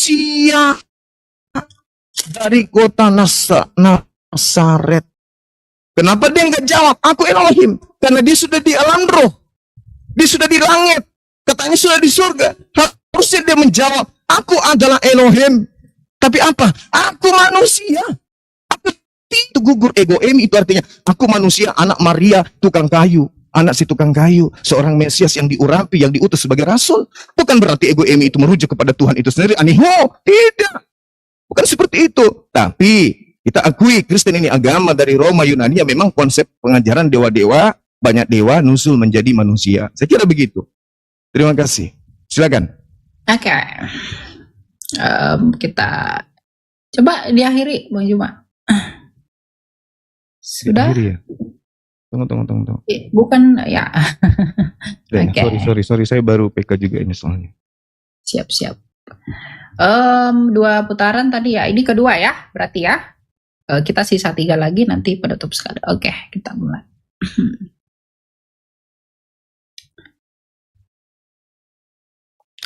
manusia dari kota Nasaret. Kenapa dia nggak jawab, aku Elohim? Karena dia sudah di alam roh. Dia sudah di langit. Katanya sudah di surga. Harusnya dia menjawab, aku adalah Elohim. Tapi apa? Aku manusia. Aku itu gugur ego emi, itu artinya aku manusia, anak Maria, tukang kayu. Anak si tukang kayu, seorang Mesias yang diurapi, yang diutus sebagai rasul. Bukan berarti ego emi itu merujuk kepada Tuhan itu sendiri. Aniho, tidak. Bukan seperti itu. Tapi kita akui Kristen ini agama dari Roma Yunani yang memang konsep pengajaran dewa-dewa, banyak dewa nusul menjadi manusia. Saya kira begitu. Terima kasih. Silakan. Oke. Kita coba diakhiri, Bang Juma. Sudah? Diakhiri ya? Tunggu. Bukan ya. Okay. Sorry, saya baru PK juga ini soalnya. Siap. 2 putaran tadi ya. Ini kedua ya, berarti ya. Kita sisa 3 lagi nanti penutup sekali. Oke, kita mulai.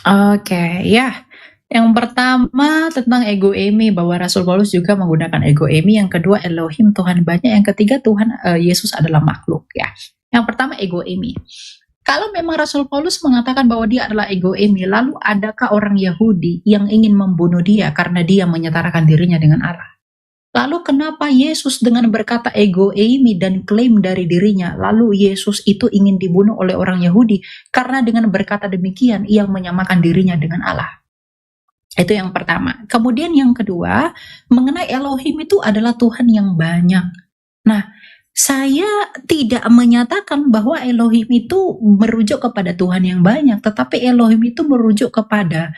Oke, ya. Yang pertama tentang ego emi, bahwa Rasul Paulus juga menggunakan ego emi. Yang kedua Elohim, Tuhan banyak. Yang ketiga Tuhan Yesus adalah makhluk ya. Yang pertama ego emi. Kalau memang Rasul Paulus mengatakan bahwa dia adalah ego emi, lalu adakah orang Yahudi yang ingin membunuh dia karena dia menyetarakan dirinya dengan Allah? Lalu kenapa Yesus dengan berkata ego emi dan klaim dari dirinya, lalu Yesus itu ingin dibunuh oleh orang Yahudi karena dengan berkata demikian ia menyamakan dirinya dengan Allah? Itu yang pertama. Kemudian yang kedua, mengenai Elohim itu adalah Tuhan yang banyak. Nah, saya tidak menyatakan bahwa Elohim itu merujuk kepada Tuhan yang banyak, tetapi Elohim itu merujuk kepada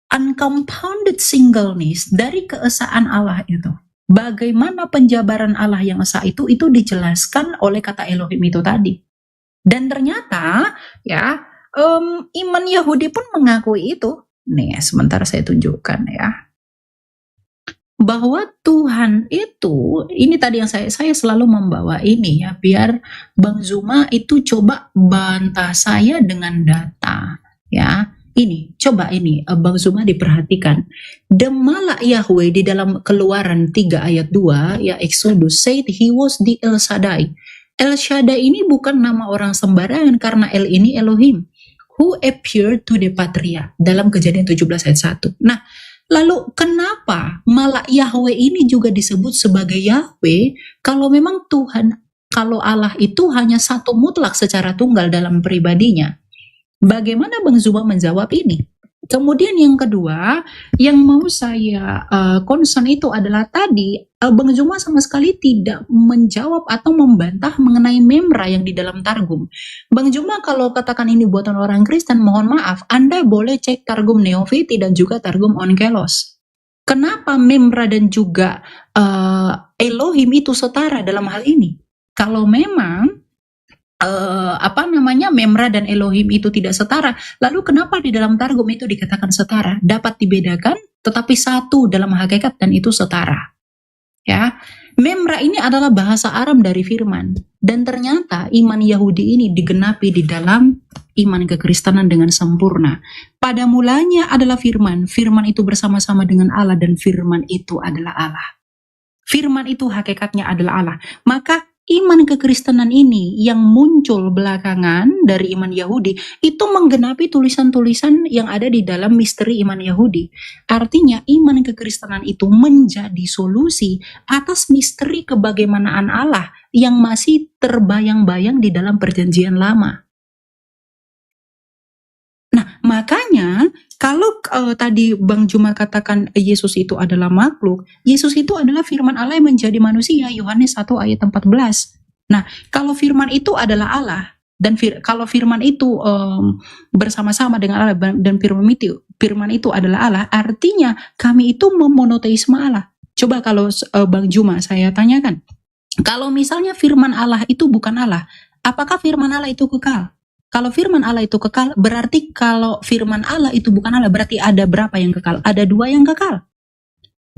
uncompounded singleness dari keesaan Allah itu. Bagaimana penjabaran Allah yang esa itu dijelaskan oleh kata Elohim itu tadi. Dan ternyata ya iman Yahudi pun mengakui itu. Nih, sebentar saya tunjukkan ya. Bahwa Tuhan itu, ini tadi yang saya selalu membawa ini ya, biar Bang Zuma itu coba bantah saya dengan data ya. Ini, coba ini Bang Zuma diperhatikan. Demala Yahweh di dalam Keluaran 3 ayat 2 ya, Exodus said he was the El Shaddai. El Shaddai ini bukan nama orang sembarangan, karena El ini Elohim who appeared to the Patria dalam Kejadian 17 ayat 1. Nah, lalu kenapa malah Yahweh ini juga disebut sebagai Yahweh kalau memang Tuhan, kalau Allah itu hanya satu mutlak secara tunggal dalam pribadinya? Bagaimana Bang Zuma menjawab ini? Kemudian yang kedua, yang mau saya concern itu adalah tadi Bang Zuma sama sekali tidak menjawab atau membantah mengenai memra yang di dalam Targum. Bang Zuma kalau katakan ini buatan orang Kristen, mohon maaf, Anda boleh cek Targum Neofiti dan juga Targum Onkelos. Kenapa memra dan juga Elohim itu setara dalam hal ini? Kalau memang memra dan Elohim itu tidak setara, lalu kenapa di dalam Targum itu dikatakan setara? Dapat dibedakan, tetapi satu dalam hakikat dan itu setara. Ya, memra ini adalah bahasa Aram dari firman, dan ternyata iman Yahudi ini digenapi di dalam iman kekristenan dengan sempurna. Pada mulanya adalah firman, firman itu bersama-sama dengan Allah dan firman itu adalah Allah. Firman itu hakikatnya adalah Allah. Maka iman kekristenan ini yang muncul belakangan dari iman Yahudi itu menggenapi tulisan-tulisan yang ada di dalam misteri iman Yahudi. Artinya iman kekristenan itu menjadi solusi atas misteri kebagaimanaan Allah yang masih terbayang-bayang di dalam perjanjian lama. Nah, makanya kalau tadi Bang Juma katakan Yesus itu adalah makhluk, Yesus itu adalah firman Allah yang menjadi manusia, Yohanes 1 ayat 14. Nah, kalau firman itu adalah Allah, dan kalau firman itu bersama-sama dengan Allah dan firman itu adalah Allah, artinya kami itu memonoteisme Allah. Coba kalau Bang Juma saya tanyakan, kalau misalnya firman Allah itu bukan Allah, apakah firman Allah itu kekal? Kalau firman Allah itu kekal, berarti kalau firman Allah itu bukan Allah, berarti ada berapa yang kekal? Ada 2 yang kekal.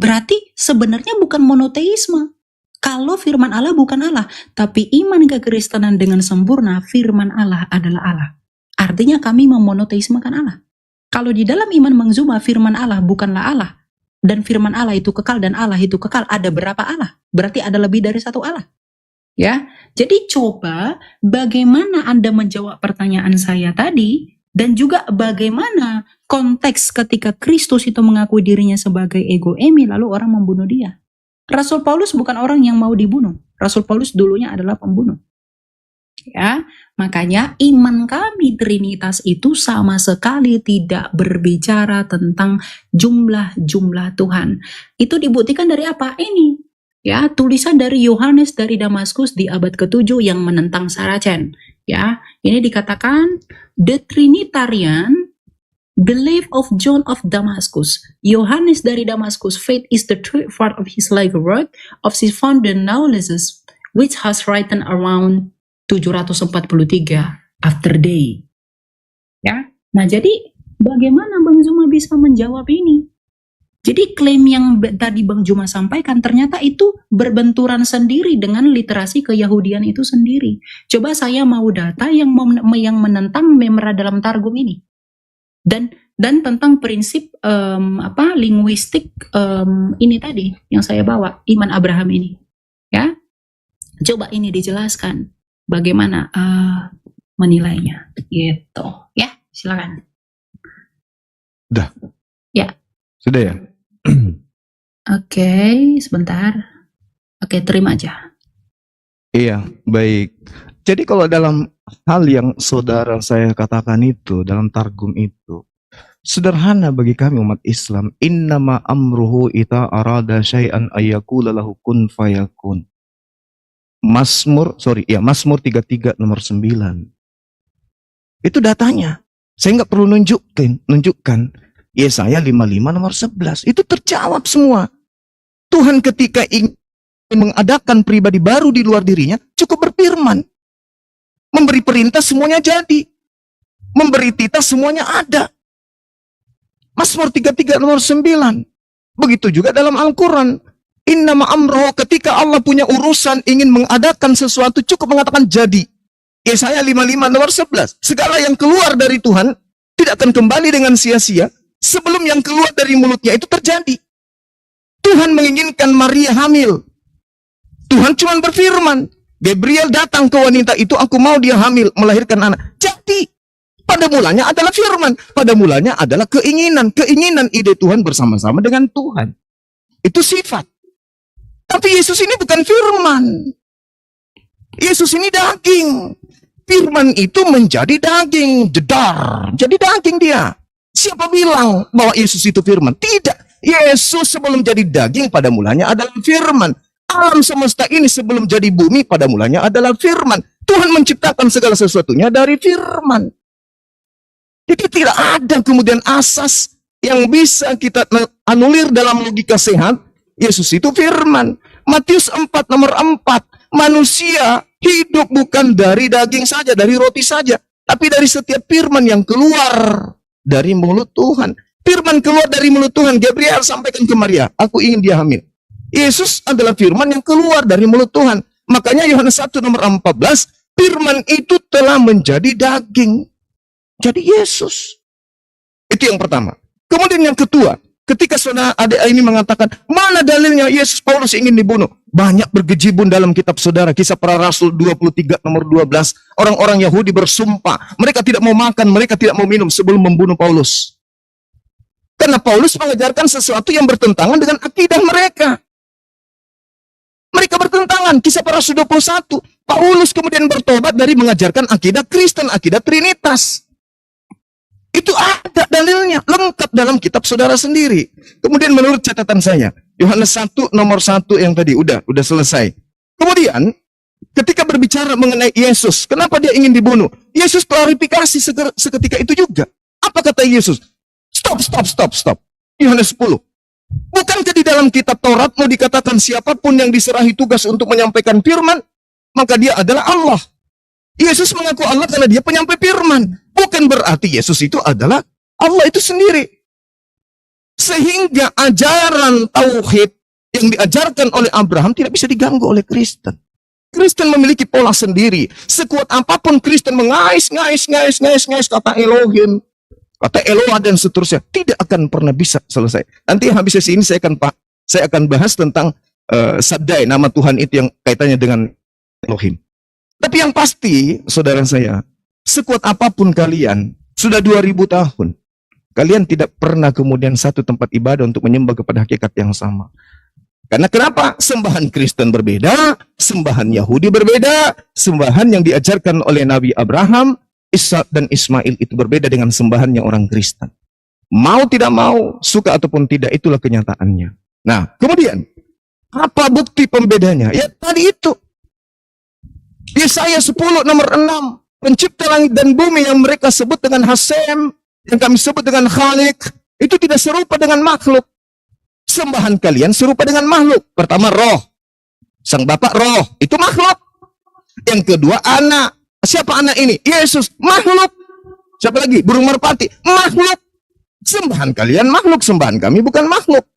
Berarti sebenarnya bukan monoteisme. Kalau firman Allah bukan Allah, tapi iman kekristenan dengan sempurna, firman Allah adalah Allah. Artinya kami memonoteismekan Allah. Kalau di dalam iman mengzuma firman Allah bukanlah Allah, dan firman Allah itu kekal dan Allah itu kekal, ada berapa Allah? Berarti ada lebih dari satu Allah. Ya, jadi coba bagaimana Anda menjawab pertanyaan saya tadi, dan juga bagaimana konteks ketika Kristus itu mengakui dirinya sebagai ego eimi lalu orang membunuh dia. Rasul Paulus bukan orang yang mau dibunuh. Rasul Paulus dulunya adalah pembunuh. Ya, makanya iman kami Trinitas itu sama sekali tidak berbicara tentang jumlah-jumlah Tuhan. Itu dibuktikan dari apa? Ini. Ya, tulisan dari Yohanes dari Damaskus di abad ke-7 yang menentang Saracen. Ya, ini dikatakan the Trinitarian belief of John of Damascus. Yohanes dari Damaskus, faith is the true part of his life work of his founder Naulesus, which has written around 743 after day. Ya, nah jadi bagaimana Bang Zuma bisa menjawab ini? Jadi klaim yang tadi Bang Zuma sampaikan ternyata itu berbenturan sendiri dengan literasi keyahudian itu sendiri. Coba saya mau data yang menentang memra dalam Targum ini. Dan tentang prinsip linguistik ini tadi yang saya bawa, iman Abraham ini. Ya. Coba ini dijelaskan bagaimana menilainya gitu. Ya, silakan. Udah. Ya. Sudah ya? Oke, sebentar. Oke, terima aja. Iya, baik. Jadi kalau dalam hal yang saudara saya katakan itu, dalam Targum itu, sederhana bagi kami umat Islam. Innama amruhu ita arada syai'an ayyakula lahu kun fayakun. Mazmur 33 nomor 9. Itu datanya. Saya nggak perlu nunjukkan. Yesaya 55 nomor 11. Itu terjawab semua. Tuhan ketika ingin mengadakan pribadi baru di luar dirinya, cukup berfirman. Memberi perintah semuanya jadi. Memberi titah semuanya ada. Mazmur 33 nomor 9. Begitu juga dalam Al-Quran. Innama amroh, ketika Allah punya urusan ingin mengadakan sesuatu, cukup mengatakan jadi. Yesaya 55 nomor 11. Segala yang keluar dari Tuhan tidak akan kembali dengan sia-sia sebelum yang keluar dari mulutnya itu terjadi. Tuhan menginginkan Maria hamil. Tuhan cuma berfirman. Gabriel datang ke wanita itu, aku mau dia hamil, melahirkan anak. Jadi, pada mulanya adalah firman. Pada mulanya adalah keinginan. Keinginan ide Tuhan bersama-sama dengan Tuhan. Itu sifat. Tapi Yesus ini bukan firman. Yesus ini daging. Firman itu menjadi daging. Jedar. Jadi daging dia. Siapa bilang bahwa Yesus itu firman? Tidak. Yesus sebelum jadi daging pada mulanya adalah firman. Alam semesta ini sebelum jadi bumi pada mulanya adalah firman. Tuhan menciptakan segala sesuatunya dari firman. Jadi tidak ada kemudian asas yang bisa kita anulir dalam logika sehat. Yesus itu firman. Matius 4 nomor 4. Manusia hidup bukan dari daging saja, dari roti saja. Tapi dari setiap firman yang keluar dari mulut Tuhan. Firman keluar dari mulut Tuhan. Gabriel sampaikan ke Maria, aku ingin dia hamil. Yesus adalah firman yang keluar dari mulut Tuhan. Makanya Yohanes 1 nomor 14, firman itu telah menjadi daging. Jadi Yesus. Itu yang pertama. Kemudian yang kedua, ketika saudara adik ini mengatakan, mana dalilnya Yesus Paulus ingin dibunuh? Banyak bergejibun dalam kitab saudara. Kisah Para Rasul 23 nomor 12. Orang-orang Yahudi bersumpah. Mereka tidak mau makan, mereka tidak mau minum sebelum membunuh Paulus. Karena Paulus mengajarkan sesuatu yang bertentangan dengan akidah mereka. Mereka bertentangan. Kisah Para Rasul 21. Paulus kemudian bertobat dari mengajarkan akidah Kristen, akidah Trinitas. Itu ada dalilnya, lengkap dalam kitab saudara sendiri. Kemudian menurut catatan saya, Yohanes 1 nomor 1 yang tadi, udah selesai. Kemudian, ketika berbicara mengenai Yesus, kenapa dia ingin dibunuh? Yesus klarifikasi seketika itu juga. Apa kata Yesus? Stop. Yohanes 10. Bukankah di dalam kitab Taurat mau dikatakan siapapun yang diserahi tugas untuk menyampaikan firman, maka dia adalah Allah. Yesus mengaku Allah karena dia penyampai firman. Bukan berarti Yesus itu adalah Allah itu sendiri. Sehingga ajaran tauhid yang diajarkan oleh Abraham tidak bisa diganggu oleh Kristen. Kristen memiliki pola sendiri. Sekuat apapun Kristen mengais kata Elohim, kata Eloah dan seterusnya, tidak akan pernah bisa selesai. Nanti habis sesi ini saya akan bahas tentang Shaddai, nama Tuhan itu yang kaitannya dengan Elohim. Tapi yang pasti, saudara saya, sekuat apapun kalian, sudah 2000 tahun, kalian tidak pernah kemudian satu tempat ibadah untuk menyembah kepada hakikat yang sama. Karena kenapa? Sembahan Kristen berbeda, sembahan Yahudi berbeda, sembahan yang diajarkan oleh Nabi Abraham, Ishak dan Ismail itu berbeda dengan sembahannya orang Kristen. Mau tidak mau, suka ataupun tidak, itulah kenyataannya. Nah, kemudian, apa bukti pembedanya? Ya tadi itu. Yesaya 10 nomor 6. Pencipta langit dan bumi yang mereka sebut dengan Hasem, yang kami sebut dengan Khalik, itu tidak serupa dengan makhluk. Sembahan kalian serupa dengan makhluk. Pertama roh. Sang Bapak roh, itu makhluk. Yang kedua anak. Siapa anak ini? Yesus, makhluk. Siapa lagi? Burung merpati, makhluk. Sembahan kalian makhluk, sembahan kami bukan makhluk.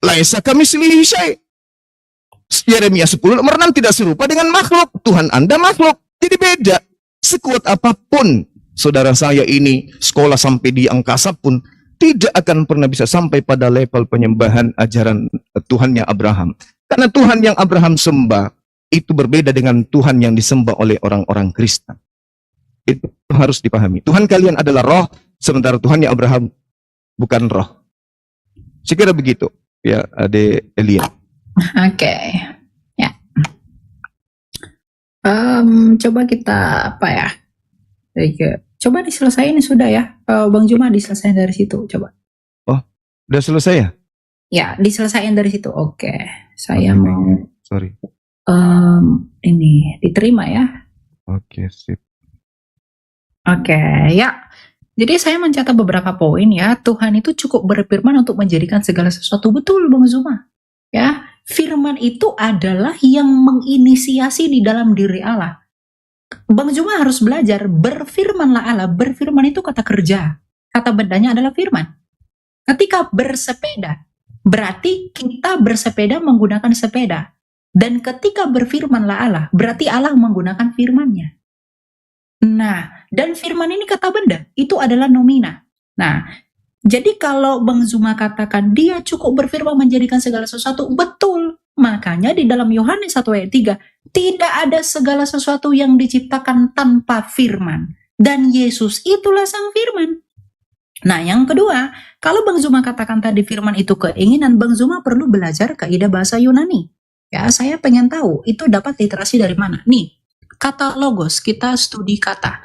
Laisa kami selihi syai. Yeremia 10 nomor 6 tidak serupa dengan makhluk. Tuhan Anda makhluk. Jadi beda. Sekuat apapun saudara saya ini sekolah sampai di angkasa pun tidak akan pernah bisa sampai pada level penyembahan ajaran Tuhannya Abraham. Karena Tuhan yang Abraham sembah itu berbeda dengan Tuhan yang disembah oleh orang-orang Kristen. Itu harus dipahami. Tuhan kalian adalah roh, sementara Tuhannya Abraham bukan roh. Saya kira begitu. Ya, Ade Elia. Oke, ya. Coba kita apa ya? Coba diselesain sudah ya, Bang Juma diselesain dari situ. Coba. Oh, udah selesai ya? Ya, diselesain dari situ. Oke, saya Oke, mau. sorry. Ini diterima ya. Oke, sip. Oke, ya. Jadi saya mencatat beberapa poin ya. Tuhan itu cukup berfirman untuk menjadikan segala sesuatu, betul Bang Zuma. Ya, firman itu adalah yang menginisiasi di dalam diri Allah. Bang Zuma harus belajar, berfirmanlah Allah. Berfirman itu kata kerja. Kata bendanya adalah firman. Ketika bersepeda, berarti kita bersepeda menggunakan sepeda. Dan ketika berfirmanlah Allah, berarti Allah menggunakan firman-Nya. Nah, dan firman ini kata benda, itu adalah nomina. Nah, jadi kalau Bang Zuma katakan dia cukup berfirman menjadikan segala sesuatu, betul. Makanya di dalam Yohanes 1 ayat 3, tidak ada segala sesuatu yang diciptakan tanpa firman. Dan Yesus itulah sang firman. Nah, yang kedua, kalau Bang Zuma katakan tadi firman itu keinginan, Bang Zuma perlu belajar kaidah bahasa Yunani. Ya, saya pengen tahu itu dapat literasi dari mana. Nih, kata logos, kita studi kata.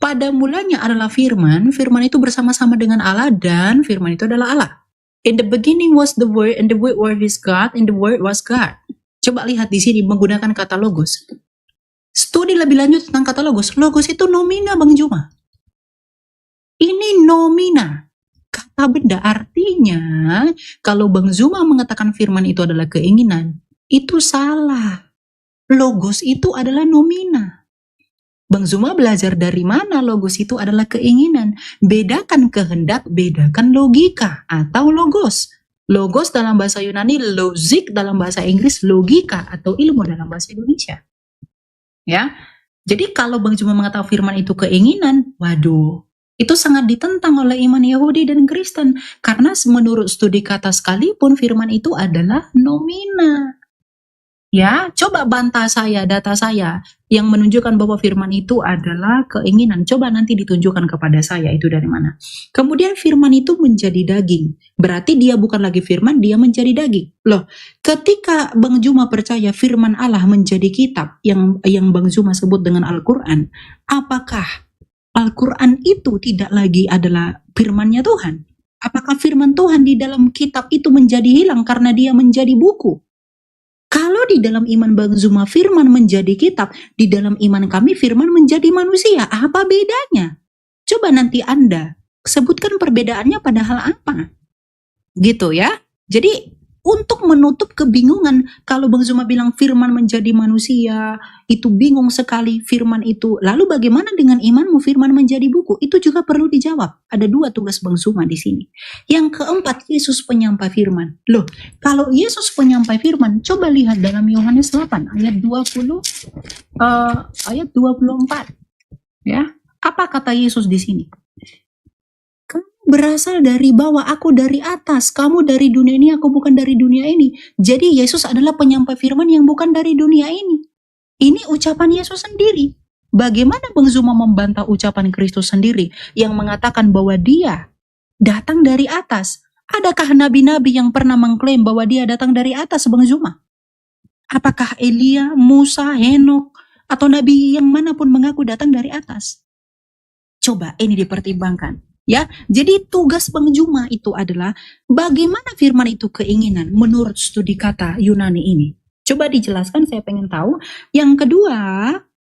Pada mulanya adalah firman, firman itu bersama-sama dengan Allah dan firman itu adalah Allah. In the beginning was the word and the word was God and the word was God. Coba lihat di sini menggunakan kata logos. Studi lebih lanjut tentang kata logos. Logos itu nomina Bang Juma. Ini nomina. Kata benda artinya kalau Bang Zuma mengatakan firman itu adalah keinginan, itu salah. Logos itu adalah nomina. Bang Zuma belajar dari mana logos itu adalah keinginan. Bedakan kehendak, bedakan logika atau logos. Logos dalam bahasa Yunani, logic dalam bahasa Inggris, logika atau ilmu dalam bahasa Indonesia. Ya, jadi kalau Bang Zuma mengatakan firman itu keinginan, waduh, itu sangat ditentang oleh iman Yahudi dan Kristen. Karena menurut studi kata sekalipun firman itu adalah nomina. Ya, coba bantah saya, data saya yang menunjukkan bahwa firman itu adalah keinginan. Coba nanti ditunjukkan kepada saya itu dari mana. Kemudian firman itu menjadi daging. Berarti dia bukan lagi firman, dia menjadi daging. Loh, ketika Bang Zuma percaya firman Allah menjadi kitab yang Bang Zuma sebut dengan Al-Quran, apakah Al-Quran itu tidak lagi adalah firmannya Tuhan? Apakah firman Tuhan di dalam kitab itu menjadi hilang karena dia menjadi buku? Kalau di dalam iman Bang Zuma firman menjadi kitab, di dalam iman kami firman menjadi manusia. Apa bedanya? Coba nanti Anda sebutkan perbedaannya pada hal apa. Gitu ya. Jadi untuk menutup kebingungan, kalau Bang Zuma bilang firman menjadi manusia, itu bingung sekali firman itu. Lalu bagaimana dengan imanmu firman menjadi buku? Itu juga perlu dijawab. Ada dua tugas Bang Zuma di sini. Yang keempat, Yesus penyampai firman. Loh, kalau Yesus penyampai firman, coba lihat dalam Yohanes 8 ayat 20 ayat 24. Ya. Apa kata Yesus di sini? berasal dari bawah, aku dari atas, kamu dari dunia ini, aku bukan dari dunia ini. Jadi Yesus adalah penyampai firman yang bukan dari dunia ini. Ini ucapan Yesus sendiri. Bagaimana Bang Zuma membantah ucapan Kristus sendiri yang mengatakan bahwa dia datang dari atas? Adakah nabi-nabi yang pernah mengklaim bahwa dia datang dari atas, Bang Zuma? Apakah Elia, Musa, Henok, atau nabi yang manapun mengaku datang dari atas? Coba ini dipertimbangkan. Ya, jadi tugas Bang Zuma itu adalah bagaimana firman itu keinginan menurut studi kata Yunani ini. Coba dijelaskan, saya pengen tahu. Yang kedua,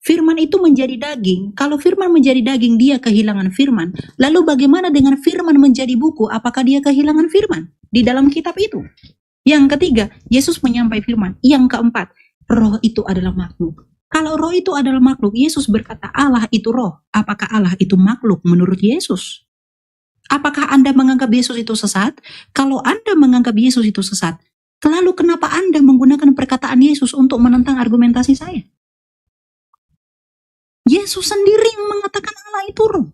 firman itu menjadi daging. Kalau firman menjadi daging, dia kehilangan firman. Lalu bagaimana dengan firman menjadi buku? Apakah dia kehilangan firman di dalam kitab itu? Yang ketiga, Yesus menyampai firman. Yang keempat, roh itu adalah makhluk. Kalau roh itu adalah makhluk, Yesus berkata Allah itu roh. Apakah Allah itu makhluk menurut Yesus? Apakah Anda menganggap Yesus itu sesat? Kalau Anda menganggap Yesus itu sesat, lalu kenapa Anda menggunakan perkataan Yesus untuk menentang argumentasi saya? Yesus sendiri yang mengatakan Allah itu roh.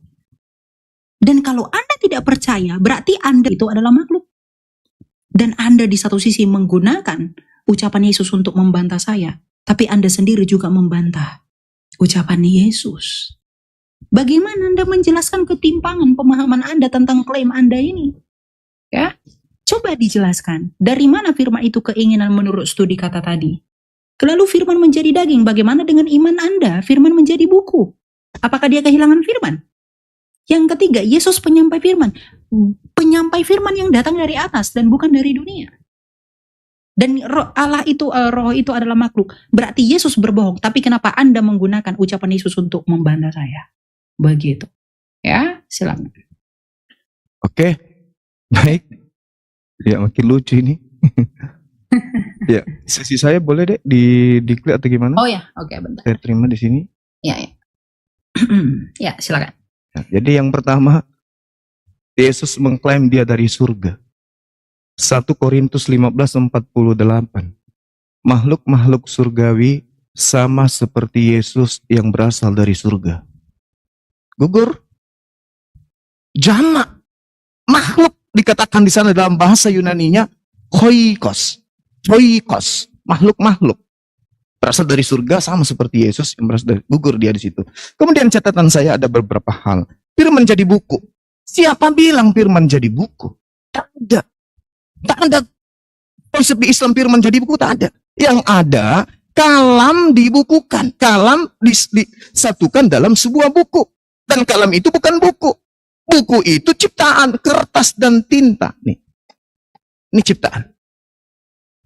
Dan kalau Anda tidak percaya, berarti Anda itu adalah makhluk. Dan Anda di satu sisi menggunakan ucapan Yesus untuk membantah saya, tapi Anda sendiri juga membantah ucapan Yesus. Bagaimana Anda menjelaskan ketimpangan pemahaman Anda tentang klaim Anda ini? Ya, coba dijelaskan. Dari mana firman itu keinginan menurut studi kata tadi? Lalu firman menjadi daging, bagaimana dengan iman Anda? Firman menjadi buku. Apakah dia kehilangan firman? Yang ketiga, Yesus penyampai firman. Penyampai firman yang datang dari atas dan bukan dari dunia. Dan Allah itu, roh itu adalah makhluk. Berarti Yesus berbohong. Tapi kenapa Anda menggunakan ucapan Yesus untuk membantah saya? Begitu. Ya, silakan. Oke, baik. Ya, makin lucu ini. Ya, sesi saya boleh deh di-klik atau gimana? Oh ya, oke, bentar. Saya terima di sini. Ya, ya. Ya, silakan. Nah, jadi yang pertama, Yesus mengklaim dia dari surga. 1 Korintus 15:48. Makhluk-makhluk surgawi sama seperti Yesus yang berasal dari surga. Gugur. Jamak. Makhluk dikatakan di sana dalam bahasa Yunaninya oikos. Oikos. Makhluk-makhluk. Berasal dari surga sama seperti Yesus yang berasal dari, gugur dia di situ. Kemudian catatan saya ada beberapa hal. Firman jadi buku. Siapa bilang firman jadi buku? Tak ada. Tak ada konsep di Islam firman jadi buku, tak ada. Yang ada, kalam dibukukan. Kalam disatukan dalam sebuah buku. Dan kalam itu bukan buku. Buku itu ciptaan, kertas dan tinta. Nih. Ini ciptaan.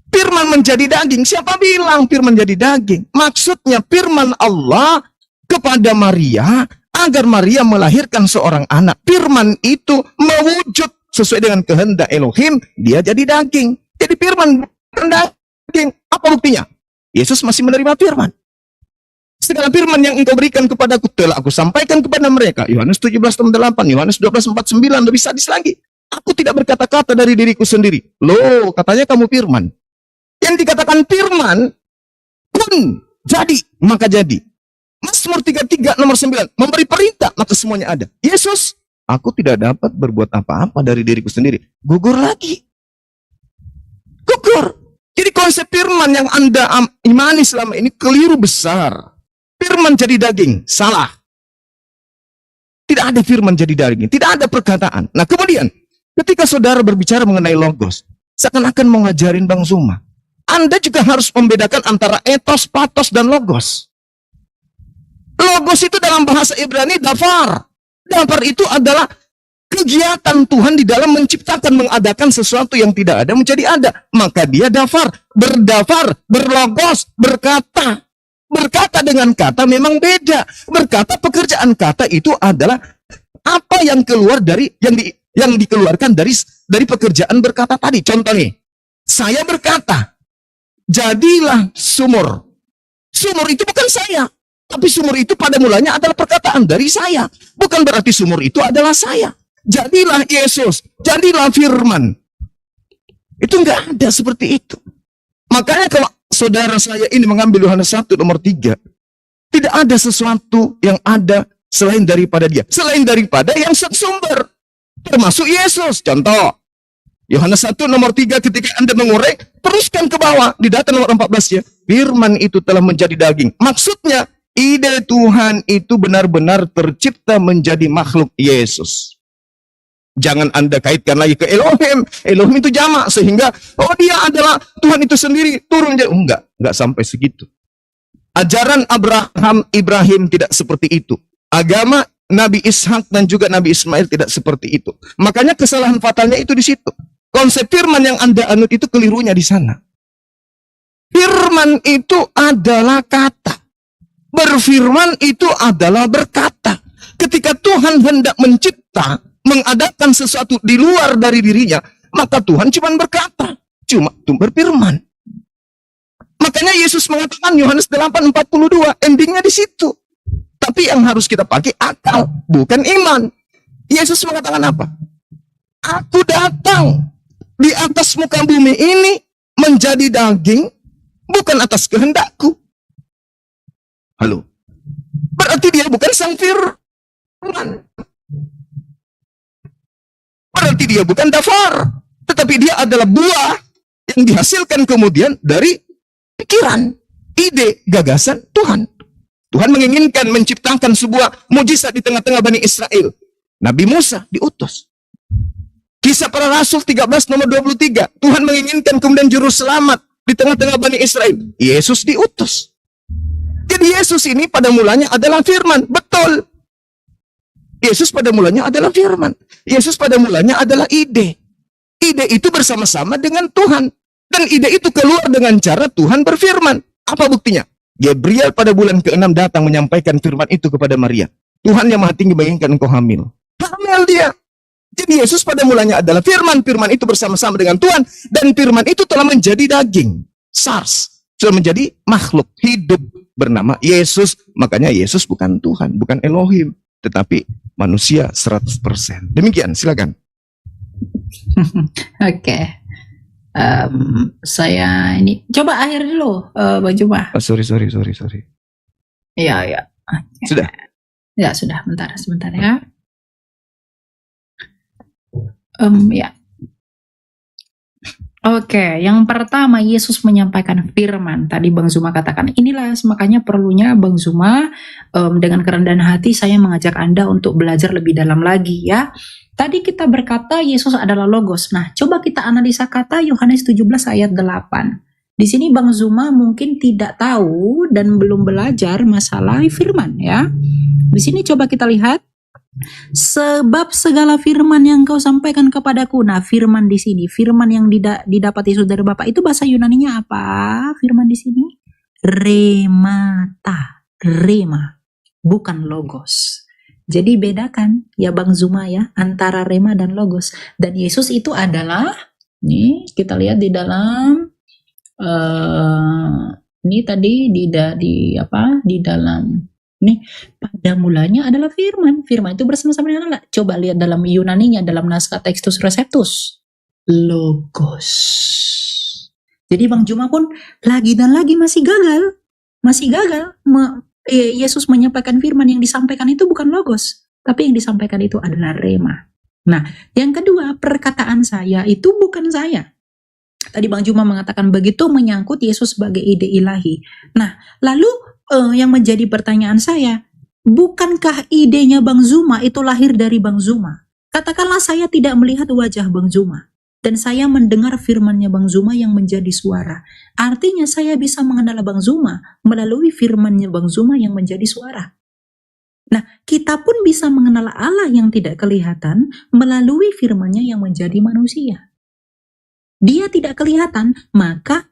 Firman menjadi daging. Siapa bilang firman jadi daging? Maksudnya firman Allah kepada Maria agar Maria melahirkan seorang anak. Firman itu mewujud sesuai dengan kehendak Elohim, dia jadi daging. Jadi firman bukan daging. Apa buktinya? Yesus masih menerima firman. Segala firman yang engkau berikan kepadaku telah aku sampaikan kepada mereka. Yohanes 17:8, Yohanes 12:49, lebih sadis lagi. Aku tidak berkata-kata dari diriku sendiri. Loh, katanya kamu firman. Yang dikatakan firman pun jadi, maka jadi. Mazmur 33 nomor 9, memberi perintah, maka semuanya ada. Yesus, aku tidak dapat berbuat apa-apa dari diriku sendiri. Gugur lagi. Gugur. Jadi konsep firman yang Anda imani selama ini keliru besar. Firman jadi daging, salah. Tidak ada firman jadi daging, tidak ada perkataan. Nah kemudian, ketika saudara berbicara mengenai logos, seakan-akan mau ngajarin Bang Zuma. Anda juga harus membedakan antara etos, patos, dan logos. Logos itu dalam bahasa Ibrani dafar. Dafar itu adalah kegiatan Tuhan di dalam menciptakan, mengadakan sesuatu yang tidak ada menjadi ada. Maka dia dafar, berlogos, berkata. Berkata dengan kata memang beda. Berkata, pekerjaan kata itu adalah apa yang keluar dari yang dikeluarkan dari pekerjaan berkata tadi. Contoh nih, saya berkata, jadilah sumur. Sumur itu bukan saya, tapi sumur itu pada mulanya adalah perkataan dari saya. Bukan berarti sumur itu adalah saya. Jadilah Yesus, jadilah firman. Itu enggak ada seperti itu. Makanya kalau saudara saya ini mengambil Yohanes 1 nomor 3, tidak ada sesuatu yang ada selain daripada dia. Selain daripada yang sumber. termasuk Yesus. Contoh, Yohanes 1 nomor 3, ketika Anda mengorek, teruskan ke bawah, di data nomor 14 ya. Firman itu telah menjadi daging. Maksudnya, ide Tuhan itu benar-benar tercipta menjadi makhluk Yesus. Jangan Anda kaitkan lagi ke Elohim. Elohim itu jamak, sehingga, oh dia adalah Tuhan itu sendiri, turun jadi. Enggak sampai segitu. Ajaran Ibrahim tidak seperti itu. Agama Nabi Ishak dan juga Nabi Ismail tidak seperti itu. Makanya kesalahan fatalnya itu di situ. Konsep firman yang Anda anut itu kelirunya di sana. Firman itu adalah kata. Berfirman itu adalah berkata. Ketika Tuhan hendak mencipta, mengadakan sesuatu di luar dari dirinya, maka Tuhan cuma berkata, cuma berfirman. Makanya Yesus mengatakan Yohanes 8:42, endingnya di situ. Tapi yang harus kita pakai akal, bukan iman. Yesus mengatakan apa? Aku datang di atas muka bumi ini menjadi daging, bukan atas kehendakku. Halo? Berarti dia bukan sang firman. Berarti dia bukan dafar. Tetapi dia adalah buah yang dihasilkan kemudian dari pikiran, ide, gagasan Tuhan. Tuhan menginginkan menciptakan sebuah mujizat di tengah-tengah Bani Israel. Nabi Musa diutus. Kisah para Rasul 13 nomor 23. Tuhan menginginkan kemudian juru selamat di tengah-tengah Bani Israel. Yesus diutus. Jadi Yesus ini pada mulanya adalah firman. Betul. Yesus pada mulanya adalah firman. Yesus pada mulanya adalah ide. Ide itu bersama-sama dengan Tuhan. Dan ide itu keluar dengan cara Tuhan berfirman. Apa buktinya? Gabriel pada bulan ke-6 datang menyampaikan firman itu kepada Maria. Tuhan yang Maha Tinggi menginginkan engkau hamil. Hamil dia. Jadi Yesus pada mulanya adalah firman. Firman itu bersama-sama dengan Tuhan. Dan firman itu telah menjadi daging. SARS. Sudah menjadi makhluk hidup bernama Yesus. Makanya Yesus bukan Tuhan. Bukan Elohim. Tetapi manusia 100%. Demikian, silakan. Oke. Saya ini coba akhir dulu, Bang Juma. Oh, sorry. Iya. Sudah? Ya, sudah. Sebentar ya. Ya. Oke, yang pertama Yesus menyampaikan firman. Tadi Bang Zuma katakan, inilah makanya perlunya Bang Zuma dengan kerendahan hati saya mengajak Anda untuk belajar lebih dalam lagi ya. Tadi kita berkata Yesus adalah Logos. Nah, coba kita analisa kata Yohanes 17 ayat 8. Di sini Bang Zuma mungkin tidak tahu dan belum belajar masalah firman ya. Di sini coba kita lihat. Sebab segala firman yang kau sampaikan kepadaku. Nah, firman di sini, firman yang didapati saudara Bapak itu bahasa Yunaninya apa? Firman di sini remata, rema, bukan logos. Jadi bedakan ya Bang Zuma ya antara rema dan logos. Dan Yesus itu adalah, nih kita lihat di dalam ini tadi di dalam nih, pada mulanya adalah firman. Firman itu bersama-sama dengan Allah. Coba lihat dalam Yunaninya, dalam naskah Textus Receptus. Logos. Jadi Bang Juma pun lagi dan lagi masih gagal. Yesus menyampaikan firman, yang disampaikan itu bukan logos. Tapi yang disampaikan itu adalah rema. Nah, yang kedua, perkataan saya itu bukan saya. Tadi Bang Juma mengatakan begitu menyangkut Yesus sebagai ide ilahi. Nah, lalu yang menjadi pertanyaan saya, bukankah idenya Bang Zuma itu lahir dari Bang Zuma? Katakanlah saya tidak melihat wajah Bang Zuma, dan saya mendengar firmannya Bang Zuma yang menjadi suara. Artinya saya bisa mengenal Bang Zuma melalui firmannya Bang Zuma yang menjadi suara. Nah, kita pun bisa mengenal Allah yang tidak kelihatan melalui firmannya yang menjadi manusia. Dia tidak kelihatan, maka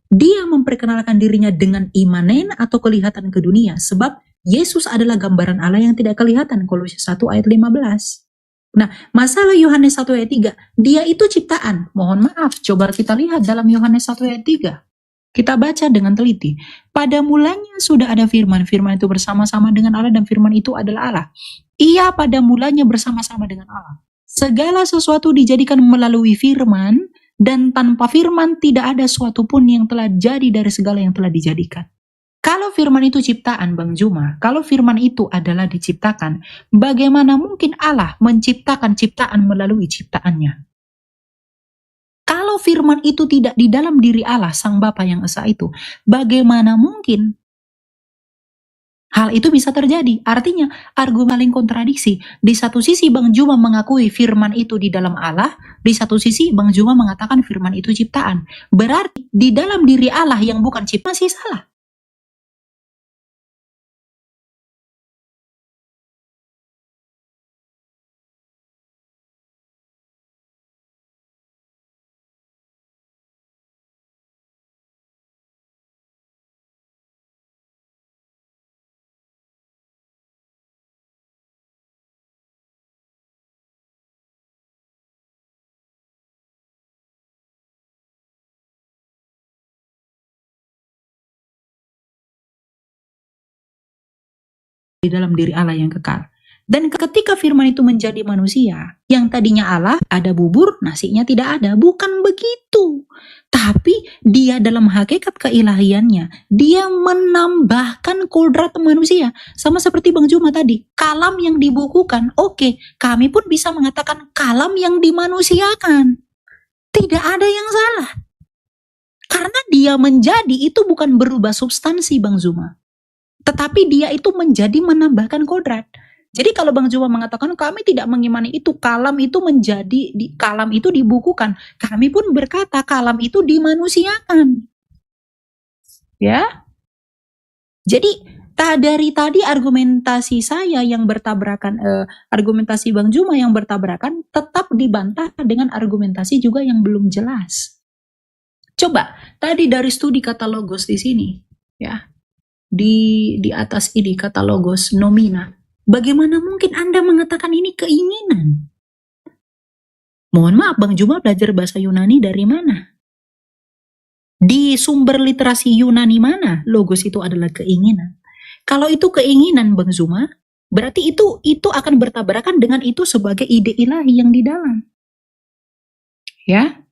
dia memperkenalkan dirinya dengan imanen atau kelihatan ke dunia. Sebab Yesus adalah gambaran Allah yang tidak kelihatan. Kolose 1 ayat 15. Nah, masalah Yohanes 1 ayat 3. Dia itu ciptaan. Mohon maaf, coba kita lihat dalam Yohanes 1 ayat 3. Kita baca dengan teliti. Pada mulanya sudah ada firman. Firman itu bersama-sama dengan Allah dan firman itu adalah Allah. Ia pada mulanya bersama-sama dengan Allah. Segala sesuatu dijadikan melalui firman. Dan tanpa firman tidak ada suatu pun yang telah jadi dari segala yang telah dijadikan. Kalau firman itu ciptaan, Bang Juma, kalau firman itu adalah diciptakan, bagaimana mungkin Allah menciptakan ciptaan melalui ciptaannya? Kalau firman itu tidak di dalam diri Allah, Sang Bapa yang Esa itu, bagaimana mungkin hal itu bisa terjadi? Artinya, argumen saling kontradiksi. Di satu sisi Bang Juma mengakui firman itu di dalam Allah, di satu sisi Bang Juma mengatakan firman itu ciptaan. Berarti di dalam diri Allah yang bukan ciptaan masih salah. Di dalam diri Allah yang kekal. Dan ketika firman itu menjadi manusia, yang tadinya Allah ada bubur, nasinya tidak ada. Bukan begitu. Tapi dia dalam hakikat keilahiannya, dia menambahkan kodrat manusia. Sama seperti Bang Juma tadi, kalam yang dibukukan, oke, kami pun bisa mengatakan kalam yang dimanusiakan. Tidak ada yang salah. Karena dia menjadi itu bukan berubah substansi Bang Zuma. Tetapi dia itu menjadi menambahkan kodrat. Jadi kalau Bang Juma mengatakan kami tidak mengimani itu, kalam itu menjadi, kalam itu dibukukan. Kami pun berkata kalam itu dimanusiakan. Ya. Jadi dari tadi argumentasi saya yang bertabrakan, argumentasi Bang Juma yang bertabrakan tetap dibantah dengan argumentasi juga yang belum jelas. Coba tadi dari studi kata logos di sini, ya. Di atas ini kata logos nomina. Bagaimana mungkin Anda mengatakan ini keinginan? Mohon maaf, Bang Juma belajar bahasa Yunani dari mana? Di sumber literasi Yunani mana logos itu adalah keinginan? Kalau itu keinginan, Bang Zuma, berarti itu akan bertabrakan dengan itu sebagai ide ilahi yang di dalam. Ya.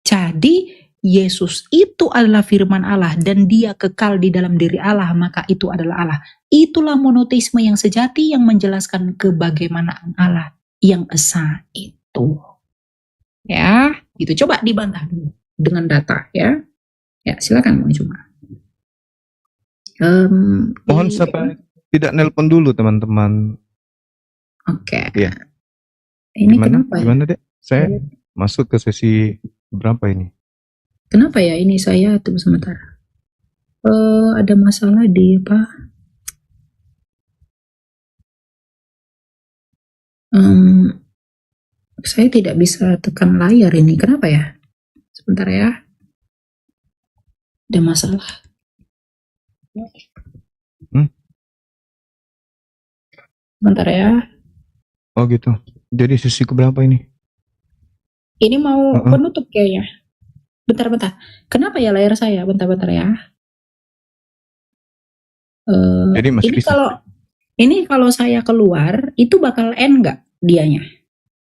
Jadi Yesus itu adalah firman Allah dan dia kekal di dalam diri Allah, maka itu adalah Allah. Itulah monoteisme yang sejati yang menjelaskan kebagaimanaan Allah yang esa itu. Ya, gitu. Coba dibantah dulu dengan data, ya. Ya, silakan Bang Juma. Mohon sampai tidak nelpon dulu teman-teman. Oke. Ya. Ini kenapa? Gimana Dek? Saya masuk ke sesi berapa ini? Kenapa ya ini saya tunggu sebentar. Ada masalah di apa? Saya tidak bisa tekan layar ini. Kenapa ya? Sebentar ya. Ada masalah. Sebentar ya. Oh gitu. Jadi sesi keberapa ini? Ini mau penutup kayaknya. Bentar. Kenapa ya layar saya? Bentar ya. Jadi masih ini kalau saya keluar itu bakal end nggak dianya?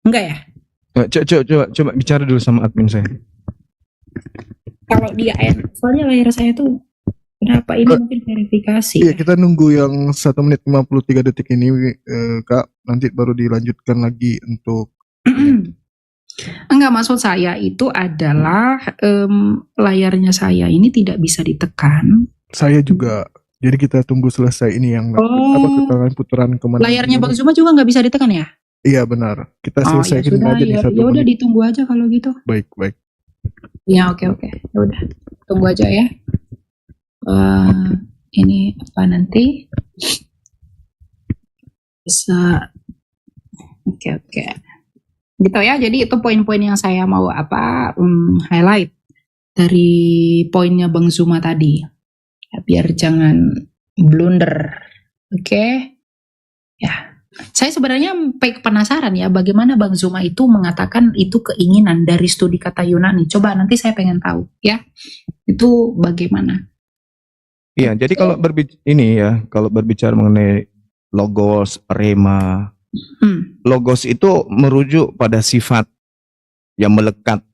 Enggak ya? Coba bicara dulu sama admin saya. Kalau dia end, soalnya layar saya tuh kenapa ini mungkin verifikasi? Iya, kita nunggu yang 1 menit 53 detik ini, Kak. Nanti baru dilanjutkan lagi untuk. Enggak, maksud saya itu adalah layarnya saya ini tidak bisa ditekan. Saya juga. Jadi kita tunggu selesai ini yang putaran kemana. Layarnya Bang Zuma juga nggak bisa ditekan ya? Iya benar. Kita selesaikan aja di 1 menit. Ya udah ditunggu aja kalau gitu. Baik. Ya oke. Ya udah tunggu aja ya. Ini apa nanti bisa? Oke. Gitu ya. Jadi itu poin-poin yang saya mau highlight dari poinnya Bang Zuma tadi. Ya, biar jangan blunder. Oke. Ya. Saya sebenarnya penasaran ya bagaimana Bang Zuma itu mengatakan itu keinginan dari studi kata Yunani. Coba nanti saya pengen tahu ya. Itu bagaimana? Iya, jadi kalau berbicara mengenai logos, rema, logos itu merujuk pada sifat yang melekat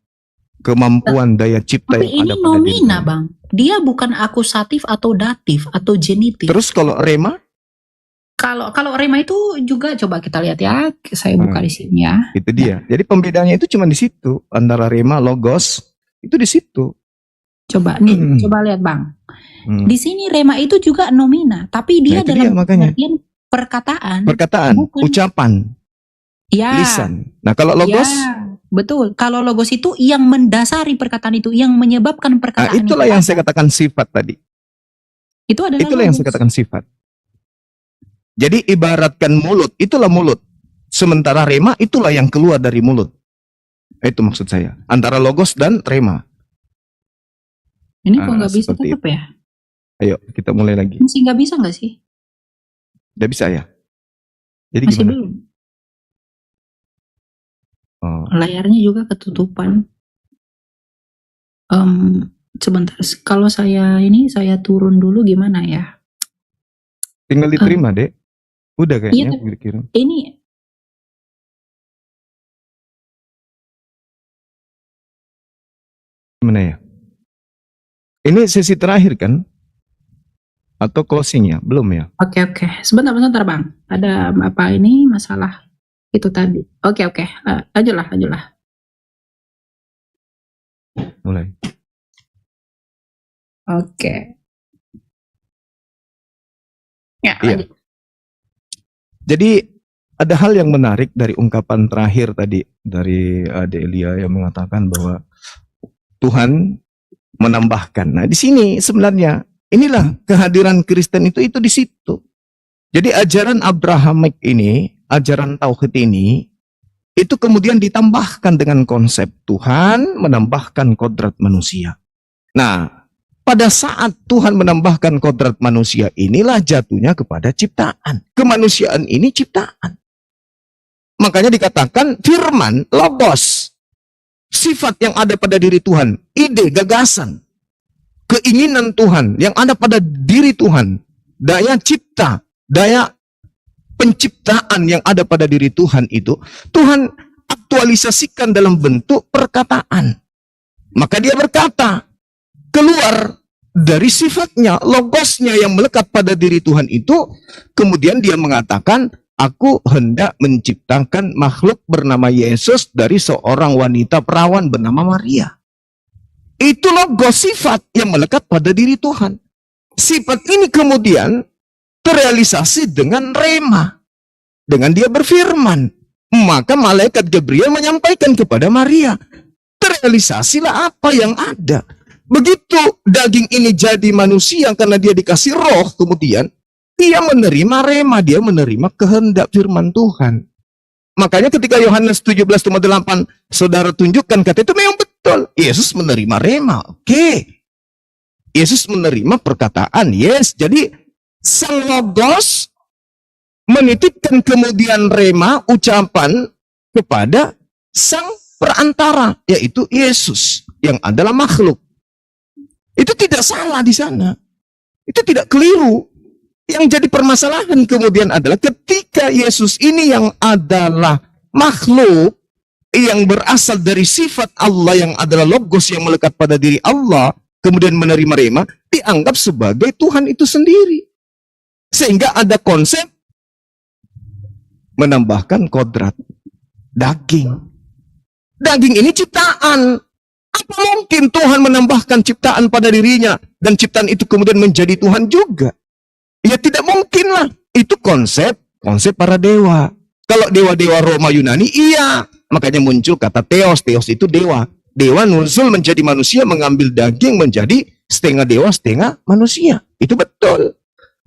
kemampuan daya cipta Tapi yang ini ada pada diri nomina, Tuhan. Bang. Dia bukan akusatif atau datif atau genitif. Terus kalau rema, Kalau rema itu juga coba kita lihat ya. Saya buka di sini ya. itu dia. Jadi pembedanya itu cuma di situ antara rema, logos, itu di situ. Coba nih, coba lihat, Bang. Hmm. Di sini rema itu juga nomina, tapi dia Nah, itu dalam dia, makanya. pengertian perkataan. Perkataan, Bukan. ucapan, Ya. lisan. Nah, kalau logos, Ya, betul. Kalau logos itu yang mendasari perkataan itu, yang menyebabkan nah, perkataan itulah itu yang ada. saya katakan sifat tadi. Itu adalah Itulah yang logos. saya katakan sifat. Jadi ibaratkan mulut, itulah mulut. Sementara rema, itulah yang keluar dari mulut. Itu maksud saya. Antara logos dan rema. Ini kok nggak bisa Seperti tetap ya? Ayo, kita mulai lagi. Masih nggak bisa nggak sih? Udah bisa ya? Jadi Masih gimana? belum. Oh. Layarnya juga ketutupan. Sebentar. Kalau saya turun dulu gimana ya? Tinggal diterima, Dek. Udah kayaknya, Iya, aku kira. ini Gimana ya? Ini sesi terakhir kan? Atau closing ya? Belum ya? oke. Sebentar Bang. Ada apa ini masalah itu tadi? Oke. Lanjutlah. Mulai. Oke. Ya, Iya. lanjut. Jadi ada hal yang menarik dari ungkapan terakhir tadi dari Delia yang mengatakan bahwa Tuhan menambahkan. Nah, di sini sebenarnya inilah kehadiran Kristen itu di situ. Jadi ajaran Abrahamik ini, ajaran tauhid ini itu kemudian ditambahkan dengan konsep Tuhan menambahkan kodrat manusia. Nah, pada saat Tuhan menambahkan kodrat manusia, inilah jatuhnya kepada ciptaan. Kemanusiaan ini ciptaan. Makanya dikatakan firman, logos. Sifat yang ada pada diri Tuhan. Ide, gagasan. Keinginan Tuhan yang ada pada diri Tuhan. Daya cipta, daya penciptaan yang ada pada diri Tuhan itu. Tuhan aktualisasikan dalam bentuk perkataan. Maka dia berkata, keluar dari sifatnya, logosnya yang melekat pada diri Tuhan itu, kemudian dia mengatakan, aku hendak menciptakan makhluk bernama Yesus dari seorang wanita perawan bernama Maria. Itu logos, sifat yang melekat pada diri Tuhan. Sifat ini kemudian terrealisasi dengan rema. Dengan dia berfirman. Maka malaikat Gabriel menyampaikan kepada Maria, terrealisasilah apa yang ada. Begitu daging ini jadi manusia karena dia dikasih roh, kemudian dia menerima rema, dia menerima kehendak firman Tuhan. Makanya ketika Yohanes 17:8 saudara tunjukkan kata itu memang betul. Yesus menerima rema. Oke. Yesus menerima perkataan. Yes. Jadi sang logos menitipkan kemudian rema, ucapan kepada sang perantara, yaitu Yesus yang adalah makhluk. Itu tidak salah di sana. Itu tidak keliru. Yang jadi permasalahan kemudian adalah ketika Yesus ini yang adalah makhluk yang berasal dari sifat Allah yang adalah logos yang melekat pada diri Allah, kemudian menerima rema, dianggap sebagai Tuhan itu sendiri. Sehingga ada konsep menambahkan kodrat daging. Daging ini ciptaan. Apa mungkin Tuhan menambahkan ciptaan pada dirinya dan ciptaan itu kemudian menjadi Tuhan juga? Ya tidak mungkin lah. Itu konsep para dewa. Kalau dewa-dewa Roma Yunani, iya. Makanya muncul kata Theos. Theos itu dewa. Dewa nuzul menjadi manusia, mengambil daging menjadi setengah dewa, setengah manusia. Itu betul.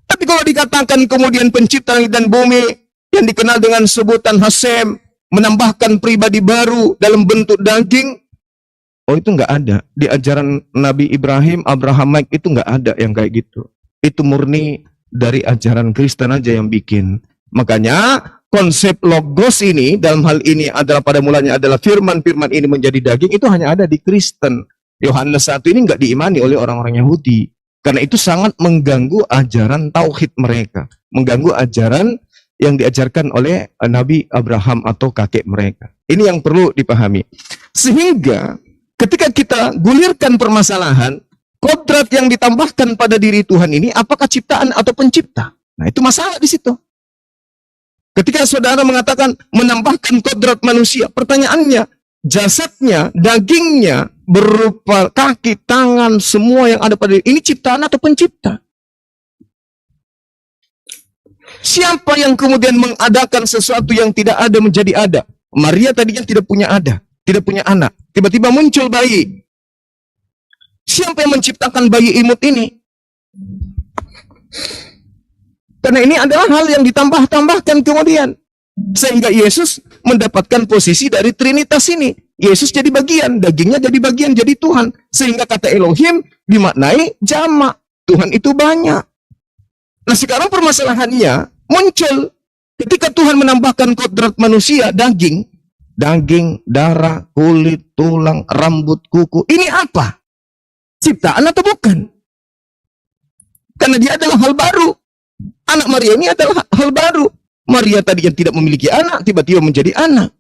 Tapi kalau dikatakan kemudian pencipta langit dan bumi yang dikenal dengan sebutan Hasem, menambahkan pribadi baru dalam bentuk daging, oh itu nggak ada. Di ajaran Nabi Ibrahim, Abrahamik itu nggak ada yang kayak gitu. Itu murni dari ajaran Kristen aja yang bikin. Makanya konsep logos ini dalam hal ini adalah pada mulanya adalah firman-firman ini menjadi daging, itu hanya ada di Kristen. Yohanes 1 ini nggak diimani oleh orang-orang Yahudi. Karena itu sangat mengganggu ajaran tauhid mereka. Mengganggu ajaran yang diajarkan oleh Nabi Abraham atau kakek mereka. Ini yang perlu dipahami. Sehingga ketika kita gulirkan permasalahan, kodrat yang ditambahkan pada diri Tuhan ini, apakah ciptaan atau pencipta? Nah, itu masalah di situ. Ketika saudara mengatakan menambahkan kodrat manusia, pertanyaannya, jasadnya, dagingnya, berupa kaki, tangan, semua yang ada pada diri, ini ciptaan atau pencipta? Siapa yang kemudian mengadakan sesuatu yang tidak ada menjadi ada? Maria tadinya tidak punya anak. Tiba-tiba muncul bayi. Siapa yang menciptakan bayi imut ini? Karena ini adalah hal yang ditambah-tambahkan kemudian. Sehingga Yesus mendapatkan posisi dari Trinitas ini. Yesus jadi bagian, dagingnya jadi bagian, jadi Tuhan. Sehingga kata Elohim dimaknai jamak. Tuhan itu banyak. Nah, sekarang permasalahannya muncul ketika Tuhan menambahkan kodrat manusia, daging, darah, kulit, tulang, rambut, kuku. Ini apa? Ciptaan atau bukan? Karena dia adalah hal baru. Anak Maria ini adalah hal baru. Maria tadinya tidak memiliki anak, tiba-tiba menjadi anak.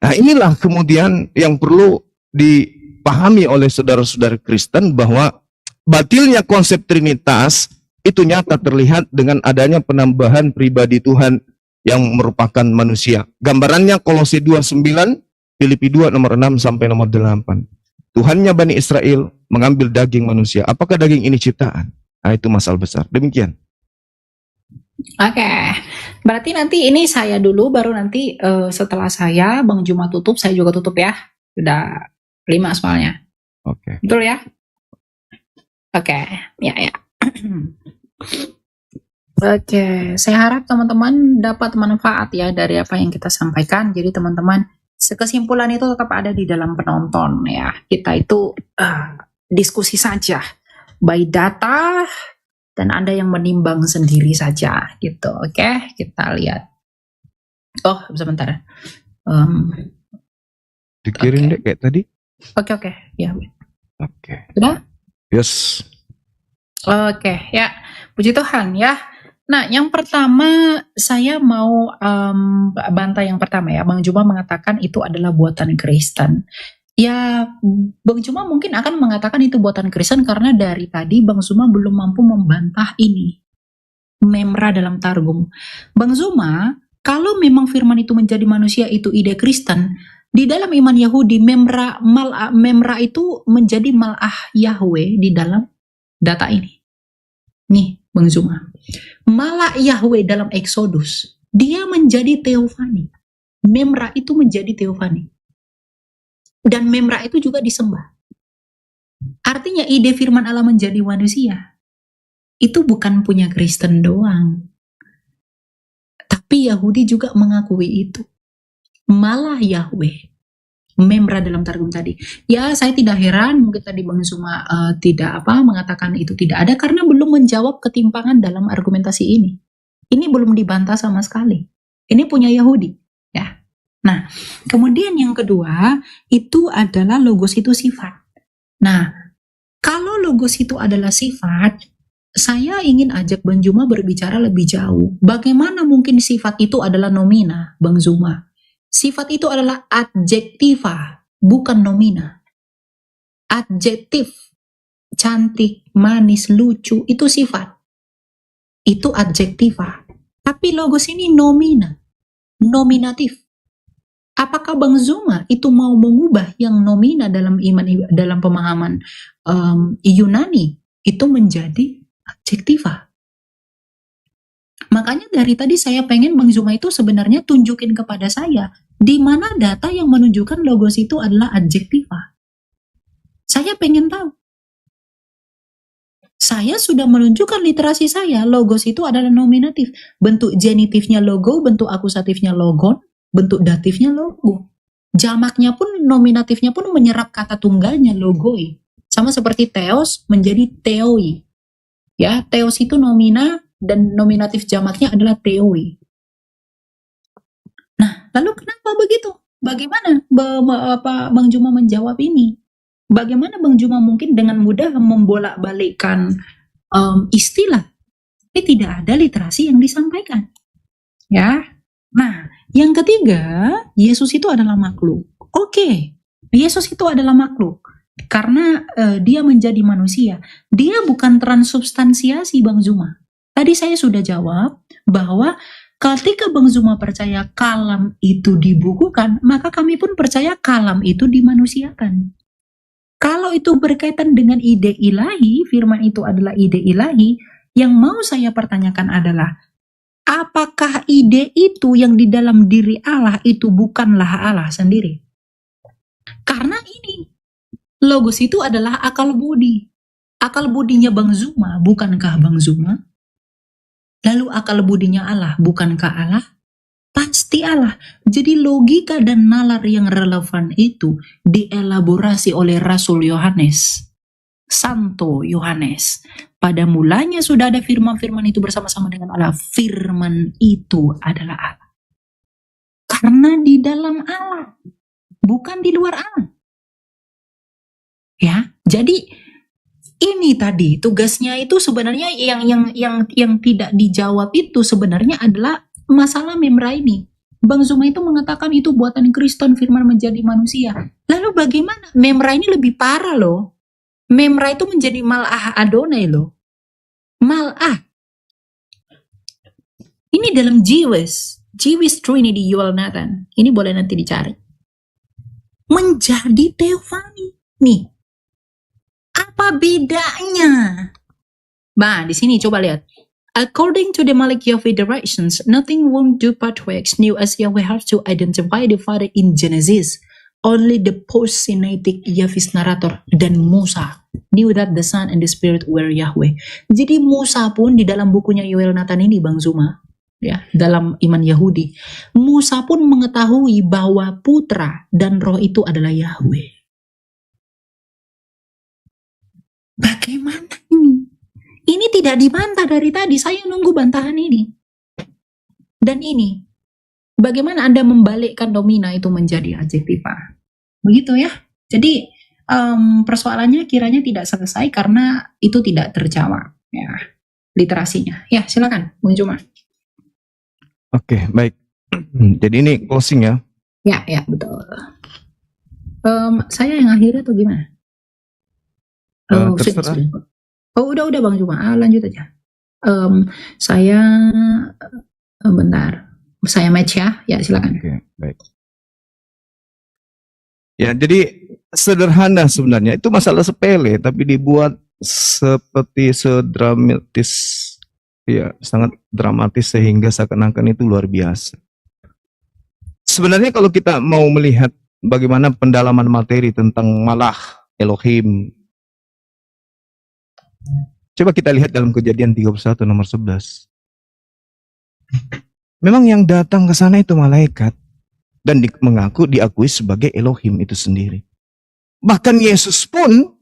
Nah, inilah kemudian yang perlu dipahami oleh saudara-saudara Kristen, bahwa batilnya konsep Trinitas itu nyata terlihat dengan adanya penambahan pribadi Tuhan yang merupakan manusia. Gambarannya Kolose 2:9, Filipi 2 nomor 6 sampai nomor 8. Tuhannya Bani Israel mengambil daging manusia. Apakah daging ini ciptaan? Nah, itu masalah besar. Demikian. Oke, berarti nanti ini saya dulu, baru nanti setelah saya, Bang Juma tutup, saya juga tutup ya. Udah 5 soalnya. Oke. Betul ya? Oke, ya. Oke, saya harap teman-teman dapat manfaat ya dari apa yang kita sampaikan. Jadi teman-teman, kesimpulan itu tetap ada di dalam penonton ya. Kita itu diskusi saja, by data, dan Anda yang menimbang sendiri saja gitu. Oke, kita lihat. Oh, sebentar. Dikirim deh kayak tadi. Oke, ya. Oke. Sudah? Yes. Oke, ya. Puji Tuhan ya. Nah, yang pertama saya mau bantah yang pertama ya. Bang Juma mengatakan itu adalah buatan Kristen. Ya, Bang Juma mungkin akan mengatakan itu buatan Kristen karena dari tadi Bang Zuma belum mampu membantah ini. Memra dalam Targum. Bang Zuma, kalau memang firman itu menjadi manusia itu ide Kristen, di dalam iman Yahudi, memra itu menjadi mal'ah Yahweh di dalam data ini. Nih, Bang Zuma. Malak Yahweh dalam Exodus, dia menjadi teofani. Memra itu menjadi teofani. Dan memra itu juga disembah. Artinya ide firman Allah menjadi manusia itu bukan punya Kristen doang. Tapi Yahudi juga mengakui itu. Malah Yahweh. Memra dalam Targum tadi. Ya, saya tidak heran mungkin tadi Bang Zuma tidak mengatakan itu tidak ada karena belum menjawab ketimpangan dalam argumentasi ini. Ini belum dibantah sama sekali. Ini punya Yahudi, ya. Nah, kemudian yang kedua itu adalah logos itu sifat. Nah, kalau logos itu adalah sifat, saya ingin ajak Bang Zuma berbicara lebih jauh. Bagaimana mungkin sifat itu adalah nomina, Bang Zuma? Sifat itu adalah adjektiva, bukan nomina. Adjektif, cantik, manis, lucu, itu sifat. Itu adjektiva. Tapi logos ini nomina, nominatif. Apakah Bang Zuma itu mau mengubah yang nomina dalam iman, dalam pemahaman Yunani itu menjadi adjektiva? Makanya dari tadi saya pengen Bang Zuma itu sebenarnya tunjukin kepada saya di mana data yang menunjukkan logos itu adalah adjektiva. Saya pengen tahu. Saya sudah menunjukkan literasi saya, logos itu adalah nominatif. Bentuk genitifnya logo, bentuk akusatifnya logon, bentuk datifnya logo. Jamaknya pun, nominatifnya pun menyerap kata tunggalnya logoi. Sama seperti theos menjadi theoi. Ya, theos itu nomina dan nominatif jamaknya adalah theoi. Nah, lalu kenapa begitu? Bagaimana Bang Zuma menjawab ini? Bagaimana Bang Zuma mungkin dengan mudah membolak-balikkan istilah? Ini tidak ada literasi yang disampaikan. Ya. Nah, yang ketiga, Yesus itu adalah makhluk. Oke. Yesus itu adalah makhluk. Karena dia menjadi manusia. Dia bukan transubstansiasi, Bang Zuma. Tadi saya sudah jawab bahwa ketika Bang Zuma percaya kalam itu dibukukan, maka kami pun percaya kalam itu dimanusiakan. Kalau itu berkaitan dengan ide ilahi, firman itu adalah ide ilahi, yang mau saya pertanyakan adalah, apakah ide itu yang di dalam diri Allah itu bukanlah Allah sendiri? Karena ini, logos itu adalah akal budi. Akal budinya Bang Zuma, bukankah Bang Zuma? Lalu akal budinya Allah, bukankah Allah? Pasti Allah. Jadi logika dan nalar yang relevan itu dielaborasi oleh Rasul Yohanes, Santo Yohanes. Pada mulanya sudah ada firman-firman itu bersama-sama dengan Allah. Firman itu adalah Allah. Karena di dalam Allah, bukan di luar Allah. Ya, jadi ini tadi tugasnya itu sebenarnya yang tidak dijawab itu sebenarnya adalah masalah memra ini. Bang Zuma itu mengatakan itu buatan Kristen, firman menjadi manusia. Lalu bagaimana? Memra ini lebih parah loh. Memra itu menjadi Mal'ah Adonai loh. Mal'ah. Ini dalam Jewish Trinity Yuval Nathan. Ini boleh nanti dicari. Menjadi teofani. Nih. Apa bedanya? Bah, di sini coba lihat. According to the Malik Yahweh directions, nothing won't do but to ex new as Yahweh has to identify the Father in Genesis. Only the post-Sinaitic Yahweh's narrator dan Musa knew that the Son and the Spirit were Yahweh. Jadi Musa pun di dalam bukunya Yoel Nathan ini, Bang Zuma, ya, dalam iman Yahudi, Musa pun mengetahui bahwa putra dan roh itu adalah Yahweh. Bagaimana ini? Ini tidak dibantah dari tadi. Saya nunggu bantahan ini. Dan ini, bagaimana Anda membalikkan domina itu menjadi adjektiva? Begitu ya. Jadi persoalannya kiranya tidak selesai karena itu tidak terjawab. Ya, literasinya. Ya, silakan, Bung Zuma. Oke, baik. Jadi ini closing ya. Ya, betul. Saya yang akhirnya atau gimana? Terserah. Oh, udah Bang Zuma. Lanjut aja. Saya bentar. Saya match ya. Ya, silakan. Oke, baik. Ya, jadi sederhana sebenarnya. Itu masalah sepele, tapi dibuat seperti sedramatis, ya, sangat dramatis sehingga seakan-akan itu luar biasa. Sebenarnya kalau kita mau melihat bagaimana pendalaman materi tentang Malah, Elohim, coba kita lihat dalam Kejadian 31 nomor 11. Memang yang datang ke sana itu malaikat dan diakui sebagai Elohim itu sendiri. Bahkan Yesus pun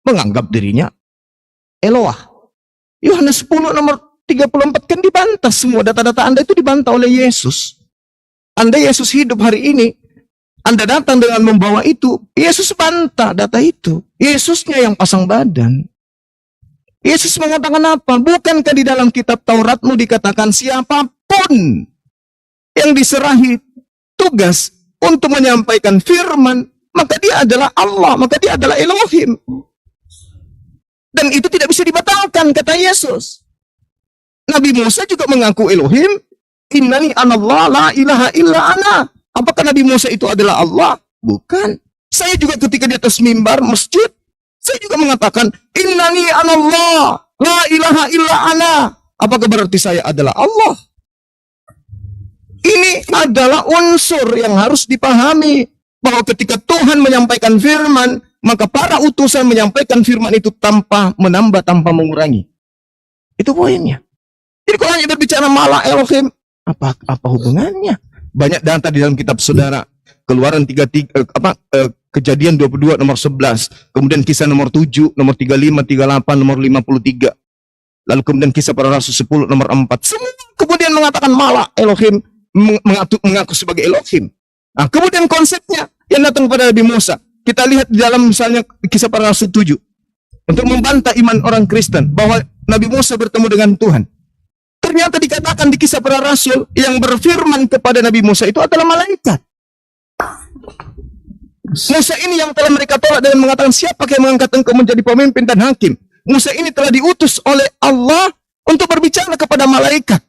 menganggap dirinya Eloah. Yohanes 10 nomor 34 kan dibantah, semua data-data Anda itu dibantah oleh Yesus. Anda Yesus hidup hari ini, Anda datang dengan membawa itu, Yesus bantah data itu. Yesusnya yang pasang badan. Yesus mengatakan apa? Bukankah di dalam kitab Tauratmu dikatakan siapapun yang diserahi tugas untuk menyampaikan firman, maka dia adalah Allah, maka dia adalah Elohim. Dan itu tidak bisa dibatalkan, kata Yesus. Nabi Musa juga mengaku Elohim, innani anallah la ilaha illa ana. Apakah Nabi Musa itu adalah Allah? Bukan. Saya juga ketika di atas mimbar masjid, saya juga mengatakan innani anallah la ilaha illa ana. Apakah berarti saya adalah Allah? Ini adalah unsur yang harus dipahami, bahwa ketika Tuhan menyampaikan firman, maka para utusan menyampaikan firman itu tanpa menambah, tanpa mengurangi. Itu poinnya. Jadi kalau hanya berbicara Malah, Elohim, apa hubungannya? Banyak data di dalam kitab saudara. Keluaran 33 Kejadian 22 nomor 11, kemudian Kisah nomor 7, nomor 35, 38, nomor 53. Lalu kemudian Kisah Para Rasul 10 nomor 4. Semua kemudian mengatakan Malah, Elohim, mengaku sebagai Elohim. Nah, kemudian konsepnya yang datang kepada Nabi Musa. Kita lihat di dalam misalnya Kisah Para Rasul 7. Untuk membantah iman orang Kristen bahwa Nabi Musa bertemu dengan Tuhan. Ternyata dikatakan di Kisah Para Rasul yang berfirman kepada Nabi Musa itu adalah malaikat. Musa ini yang telah mereka tolak dan mengatakan, siapa yang mengangkat engkau menjadi pemimpin dan hakim? Musa ini telah diutus oleh Allah untuk berbicara kepada malaikat.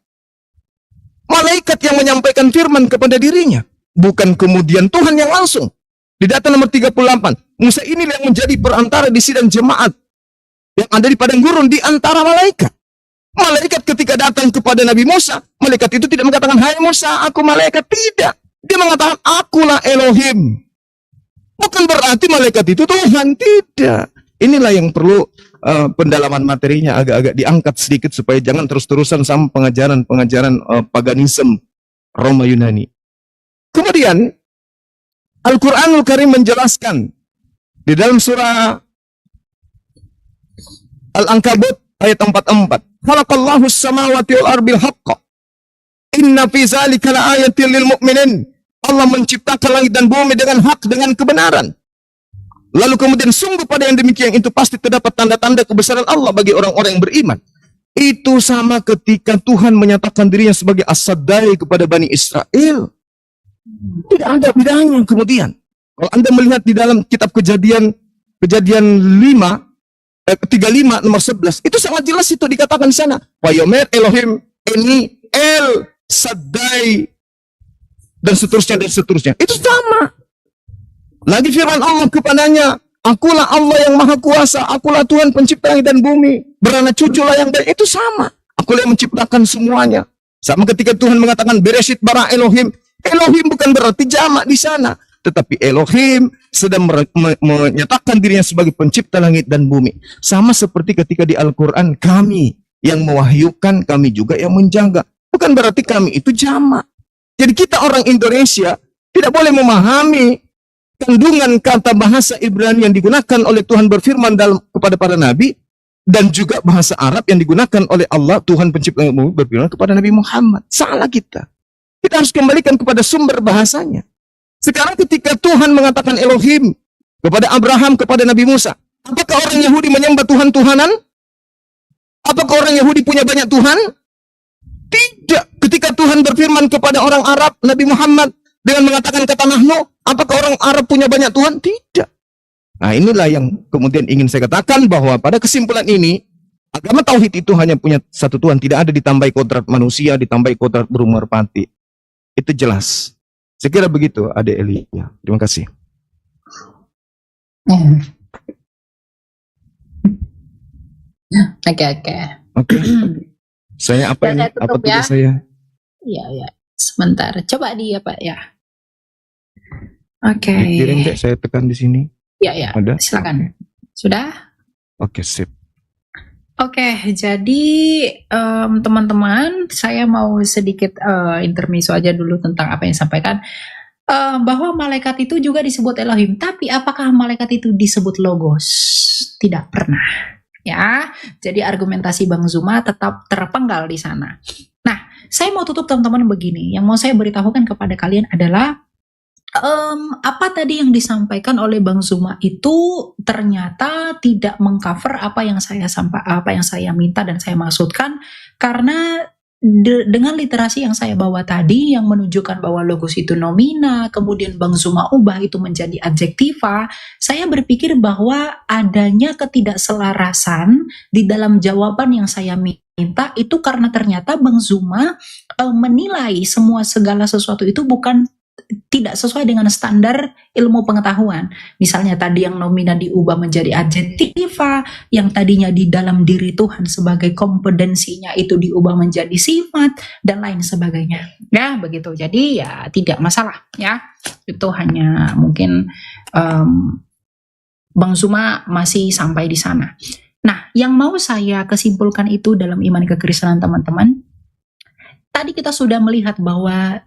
Malaikat yang menyampaikan firman kepada dirinya. Bukan kemudian Tuhan yang langsung. Di data nomor 38, Musa ini yang menjadi perantara di sidang jemaat yang ada di padang gurun di antara malaikat. Malaikat ketika datang kepada Nabi Musa, malaikat itu tidak mengatakan, hai Musa, aku malaikat. Tidak. Dia mengatakan, akulah Elohim. Bukan berarti malaikat itu Tuhan. Tidak. Inilah yang perlu pendalaman materinya agak-agak diangkat sedikit supaya jangan terus-terusan sama pengajaran-pengajaran paganisme Roma Yunani. Kemudian Al-Quranul Karim menjelaskan di dalam surah Al-Ankabut ayat 44. Khalaqallahu as-samawati wal ardi bil haqq. Inna fi dzalika laayatin lil mu'minin. Allah menciptakan langit dan bumi dengan hak, dengan kebenaran. Lalu kemudian sungguh pada yang demikian itu pasti terdapat tanda-tanda kebesaran Allah bagi orang-orang yang beriman. Itu sama ketika Tuhan menyatakan dirinya sebagai As-Saddai kepada Bani Israel. Tidak ada bedanya kemudian. Kalau Anda melihat di dalam kitab Kejadian 35 nomor 11, itu sangat jelas itu dikatakan di sana. Wa yomer Elohim ini El Saddai dan seterusnya. Itu sama. Lagi firman Allah kepadanya, akulah Allah yang maha kuasa, akulah Tuhan pencipta langit dan bumi, beranak cuculah yang baik. Itu sama. Akulah yang menciptakan semuanya. Sama ketika Tuhan mengatakan Bereshit bara Elohim. Elohim bukan berarti jamak di sana, tetapi Elohim sedang menyatakan dirinya sebagai pencipta langit dan bumi. Sama seperti ketika di Al-Quran, kami yang mewahyukan, kami juga yang menjaga. Bukan berarti kami itu jamak. Jadi kita orang Indonesia tidak boleh memahami kandungan kata bahasa Ibrani yang digunakan oleh Tuhan berfirman kepada para nabi, dan juga bahasa Arab yang digunakan oleh Allah, Tuhan pencipta langit dan bumi, berfirman kepada Nabi Muhammad. Salah kita. Kita harus kembalikan kepada sumber bahasanya. Sekarang ketika Tuhan mengatakan Elohim kepada Abraham, kepada Nabi Musa, apakah orang Yahudi menyembah Tuhan-Tuhanan? Apakah orang Yahudi punya banyak Tuhan? Tidak. Ketika Tuhan berfirman kepada orang Arab, Nabi Muhammad, dengan mengatakan kata nahnu, apakah orang Arab punya banyak Tuhan? Tidak. Nah, inilah yang kemudian ingin saya katakan, bahwa pada kesimpulan ini, agama Tauhid itu hanya punya satu Tuhan. Tidak ada ditambahi kodrat manusia, ditambahi kodrat burung merpati. Itu jelas. Saya kira begitu, Ade Eli. Ya, terima kasih. Oke. Saya apa ini? Apa tugas saya? Iya. Sebentar. Coba dia, Pak, ya. Oke. Kirim deh, saya tekan di sini. Iya. Ada? Silakan. Sudah? Oke, sip. Oke, jadi teman-teman, saya mau sedikit intermezzo aja dulu tentang apa yang disampaikan, bahwa malaikat itu juga disebut Elohim. Tapi apakah malaikat itu disebut Logos? Tidak pernah. Ya, jadi argumentasi Bang Zuma tetap terpenggal di sana. Nah, saya mau tutup teman-teman begini. Yang mau saya beritahukan kepada kalian adalah apa tadi yang disampaikan oleh Bang Zuma itu ternyata tidak mengcover apa yang saya minta dan saya maksudkan, karena dengan literasi yang saya bawa tadi yang menunjukkan bahwa logos itu nomina, kemudian Bang Zuma ubah itu menjadi adjektiva, saya berpikir bahwa adanya ketidakselarasan di dalam jawaban yang saya minta itu karena ternyata Bang Zuma menilai segala sesuatu itu tidak sesuai dengan standar ilmu pengetahuan. Misalnya tadi yang nomina diubah menjadi adjektiva, yang tadinya di dalam diri Tuhan sebagai kompetensinya itu diubah menjadi sifat, dan lain sebagainya. Ya, begitu. Jadi ya tidak masalah ya. Itu hanya mungkin Bang Zuma masih sampai di sana. Nah, yang mau saya kesimpulkan itu dalam iman kekristenan teman-teman, tadi kita sudah melihat bahwa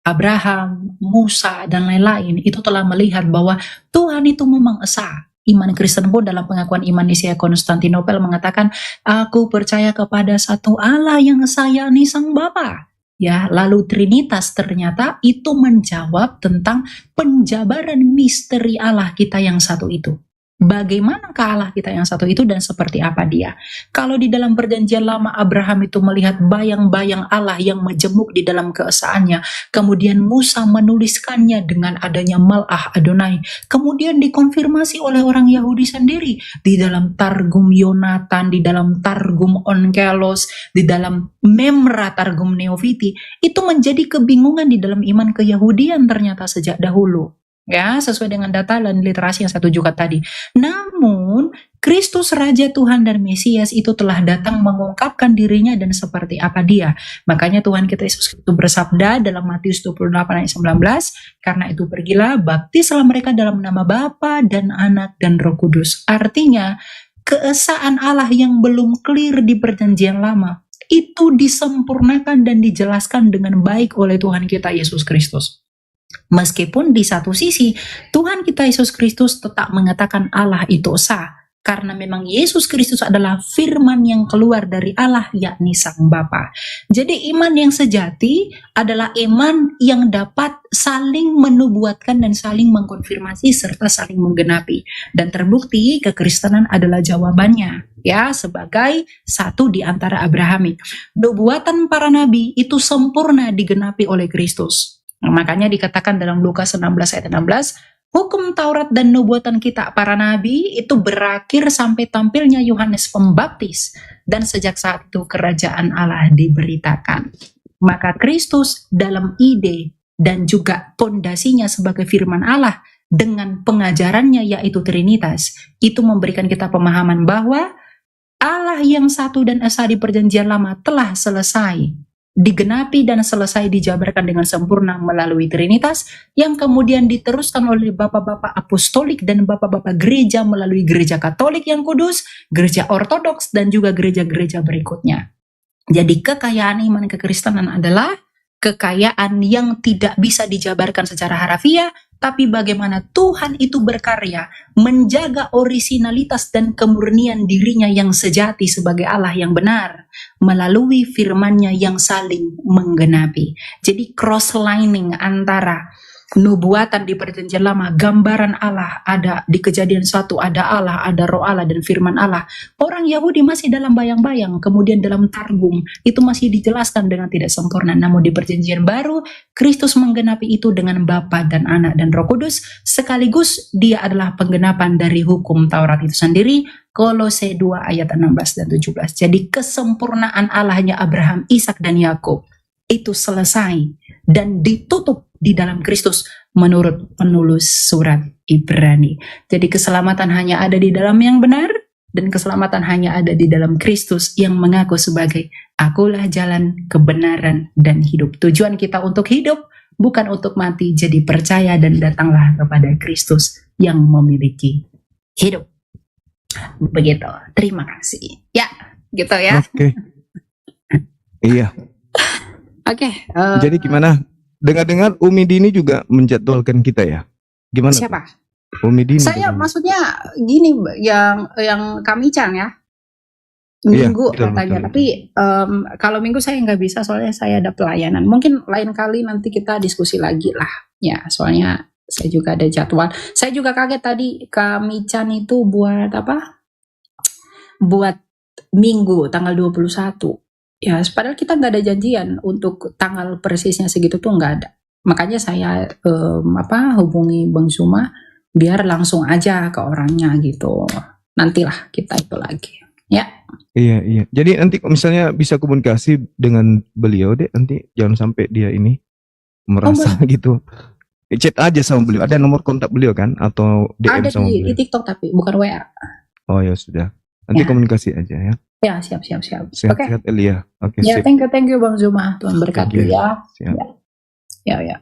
Abraham, Musa, dan lain-lain itu telah melihat bahwa Tuhan itu memang esa. Iman Kristen pun dalam pengakuan iman Nicea Konstantinopel mengatakan, aku percaya kepada satu Allah yang esa, yakni Sang Bapa. Ya, lalu Trinitas ternyata itu menjawab tentang penjabaran misteri Allah kita yang satu itu. bagaimanakah Allah kita yang satu itu dan seperti apa dia. Kalau di dalam perjanjian lama Abraham itu melihat bayang-bayang Allah yang majemuk di dalam keesaannya, kemudian Musa menuliskannya dengan adanya Malah Adonai, kemudian dikonfirmasi oleh orang Yahudi sendiri di dalam Targum Yonatan, di dalam Targum Onkelos, di dalam Memra Targum Neofiti, itu menjadi kebingungan di dalam iman keyahudian ternyata sejak dahulu. Ya, sesuai dengan data dan literasi yang saya tunjukkan tadi. Namun, Kristus Raja Tuhan dan Mesias itu telah datang mengungkapkan dirinya dan seperti apa dia. Makanya Tuhan kita Yesus Kristus bersabda dalam Matius 28 ayat 19, karena itu pergilah, baptislah mereka dalam nama Bapa dan Anak dan Roh Kudus. Artinya, keesaan Allah yang belum clear di perjanjian lama, itu disempurnakan dan dijelaskan dengan baik oleh Tuhan kita Yesus Kristus. Meskipun di satu sisi Tuhan kita Yesus Kristus tetap mengatakan Allah itu esa, karena memang Yesus Kristus adalah firman yang keluar dari Allah, yakni Sang Bapa. Jadi iman yang sejati adalah iman yang dapat saling menubuatkan dan saling mengkonfirmasi serta saling menggenapi. Dan terbukti kekristenan adalah jawabannya, ya, sebagai satu di antara Abrahamik. Nubuatan para nabi itu sempurna digenapi oleh Kristus. Makanya dikatakan dalam Lukas 16 ayat 16, hukum Taurat dan nubuatan kita para nabi itu berakhir sampai tampilnya Yohanes Pembaptis, dan sejak saat itu kerajaan Allah diberitakan. Maka Kristus dalam ide dan juga pondasinya sebagai firman Allah dengan pengajarannya yaitu Trinitas, itu memberikan kita pemahaman bahwa Allah yang satu dan esa di perjanjian lama telah selesai digenapi dan selesai dijabarkan dengan sempurna melalui Trinitas yang kemudian diteruskan oleh bapak-bapak apostolik dan bapak-bapak gereja melalui gereja Katolik yang kudus, gereja Ortodoks, dan juga gereja-gereja berikutnya. Jadi kekayaan iman kekristenan adalah kekayaan yang tidak bisa dijabarkan secara harafiah, tapi bagaimana Tuhan itu berkarya menjaga orisinalitas dan kemurnian dirinya yang sejati sebagai Allah yang benar melalui firman-Nya yang saling menggenapi. Jadi cross-lining antara nubuatan di perjanjian lama, gambaran Allah ada di Kejadian 1, ada Allah, ada Roh Allah dan firman Allah. Orang Yahudi masih dalam bayang-bayang, kemudian dalam Targum itu masih dijelaskan dengan tidak sempurna. Namun di perjanjian baru, Kristus menggenapi itu dengan Bapa dan Anak dan Roh Kudus, sekaligus dia adalah penggenapan dari hukum Taurat itu sendiri. Kolose 2 ayat 16 dan 17. Jadi kesempurnaan Allahnya Abraham, Ishak dan Yakub itu selesai dan ditutup di dalam Kristus menurut penulis surat Ibrani. Jadi keselamatan hanya ada di dalam yang benar, dan keselamatan hanya ada di dalam Kristus yang mengaku sebagai akulah jalan, kebenaran, dan hidup. Tujuan kita untuk hidup bukan untuk mati, jadi percaya dan datanglah kepada Kristus yang memiliki hidup. Begitu, terima kasih. Ya, gitu ya. Oke. Iya. Oke. Jadi gimana? Dengar-dengar Umi Dini juga menjadwalkan kita ya? Gimana? Siapa? Umi Dini. Saya maksudnya gini, yang kami Cang ya. Minggu betul, katanya, betul. tapi kalau Minggu saya nggak bisa soalnya saya ada pelayanan. Mungkin lain kali nanti kita diskusi lagi lah. Ya, soalnya saya juga ada jadwal. Saya juga kaget tadi kami Chan itu buat apa? Buat Minggu tanggal 21. Ya, padahal kita nggak ada janjian untuk tanggal persisnya segitu tuh nggak ada. Makanya saya hubungi Bang Zuma biar langsung aja ke orangnya gitu. Nantilah kita itu lagi. Ya. Iya. Jadi nanti misalnya bisa komunikasi dengan beliau deh, nanti jangan sampai dia ini merasa gitu. Chat aja sama beliau. Ada nomor kontak beliau kan atau DM ada sama di beliau? TikTok tapi bukan WA. Oh ya sudah. Nanti Ya. komunikasi aja ya. Ya, siap. Oke. Sehat-sehat Elia. Oke, Ya, sip. thank you Bang Zuma. Tuhan berkati Oke, ya. siap. Ya.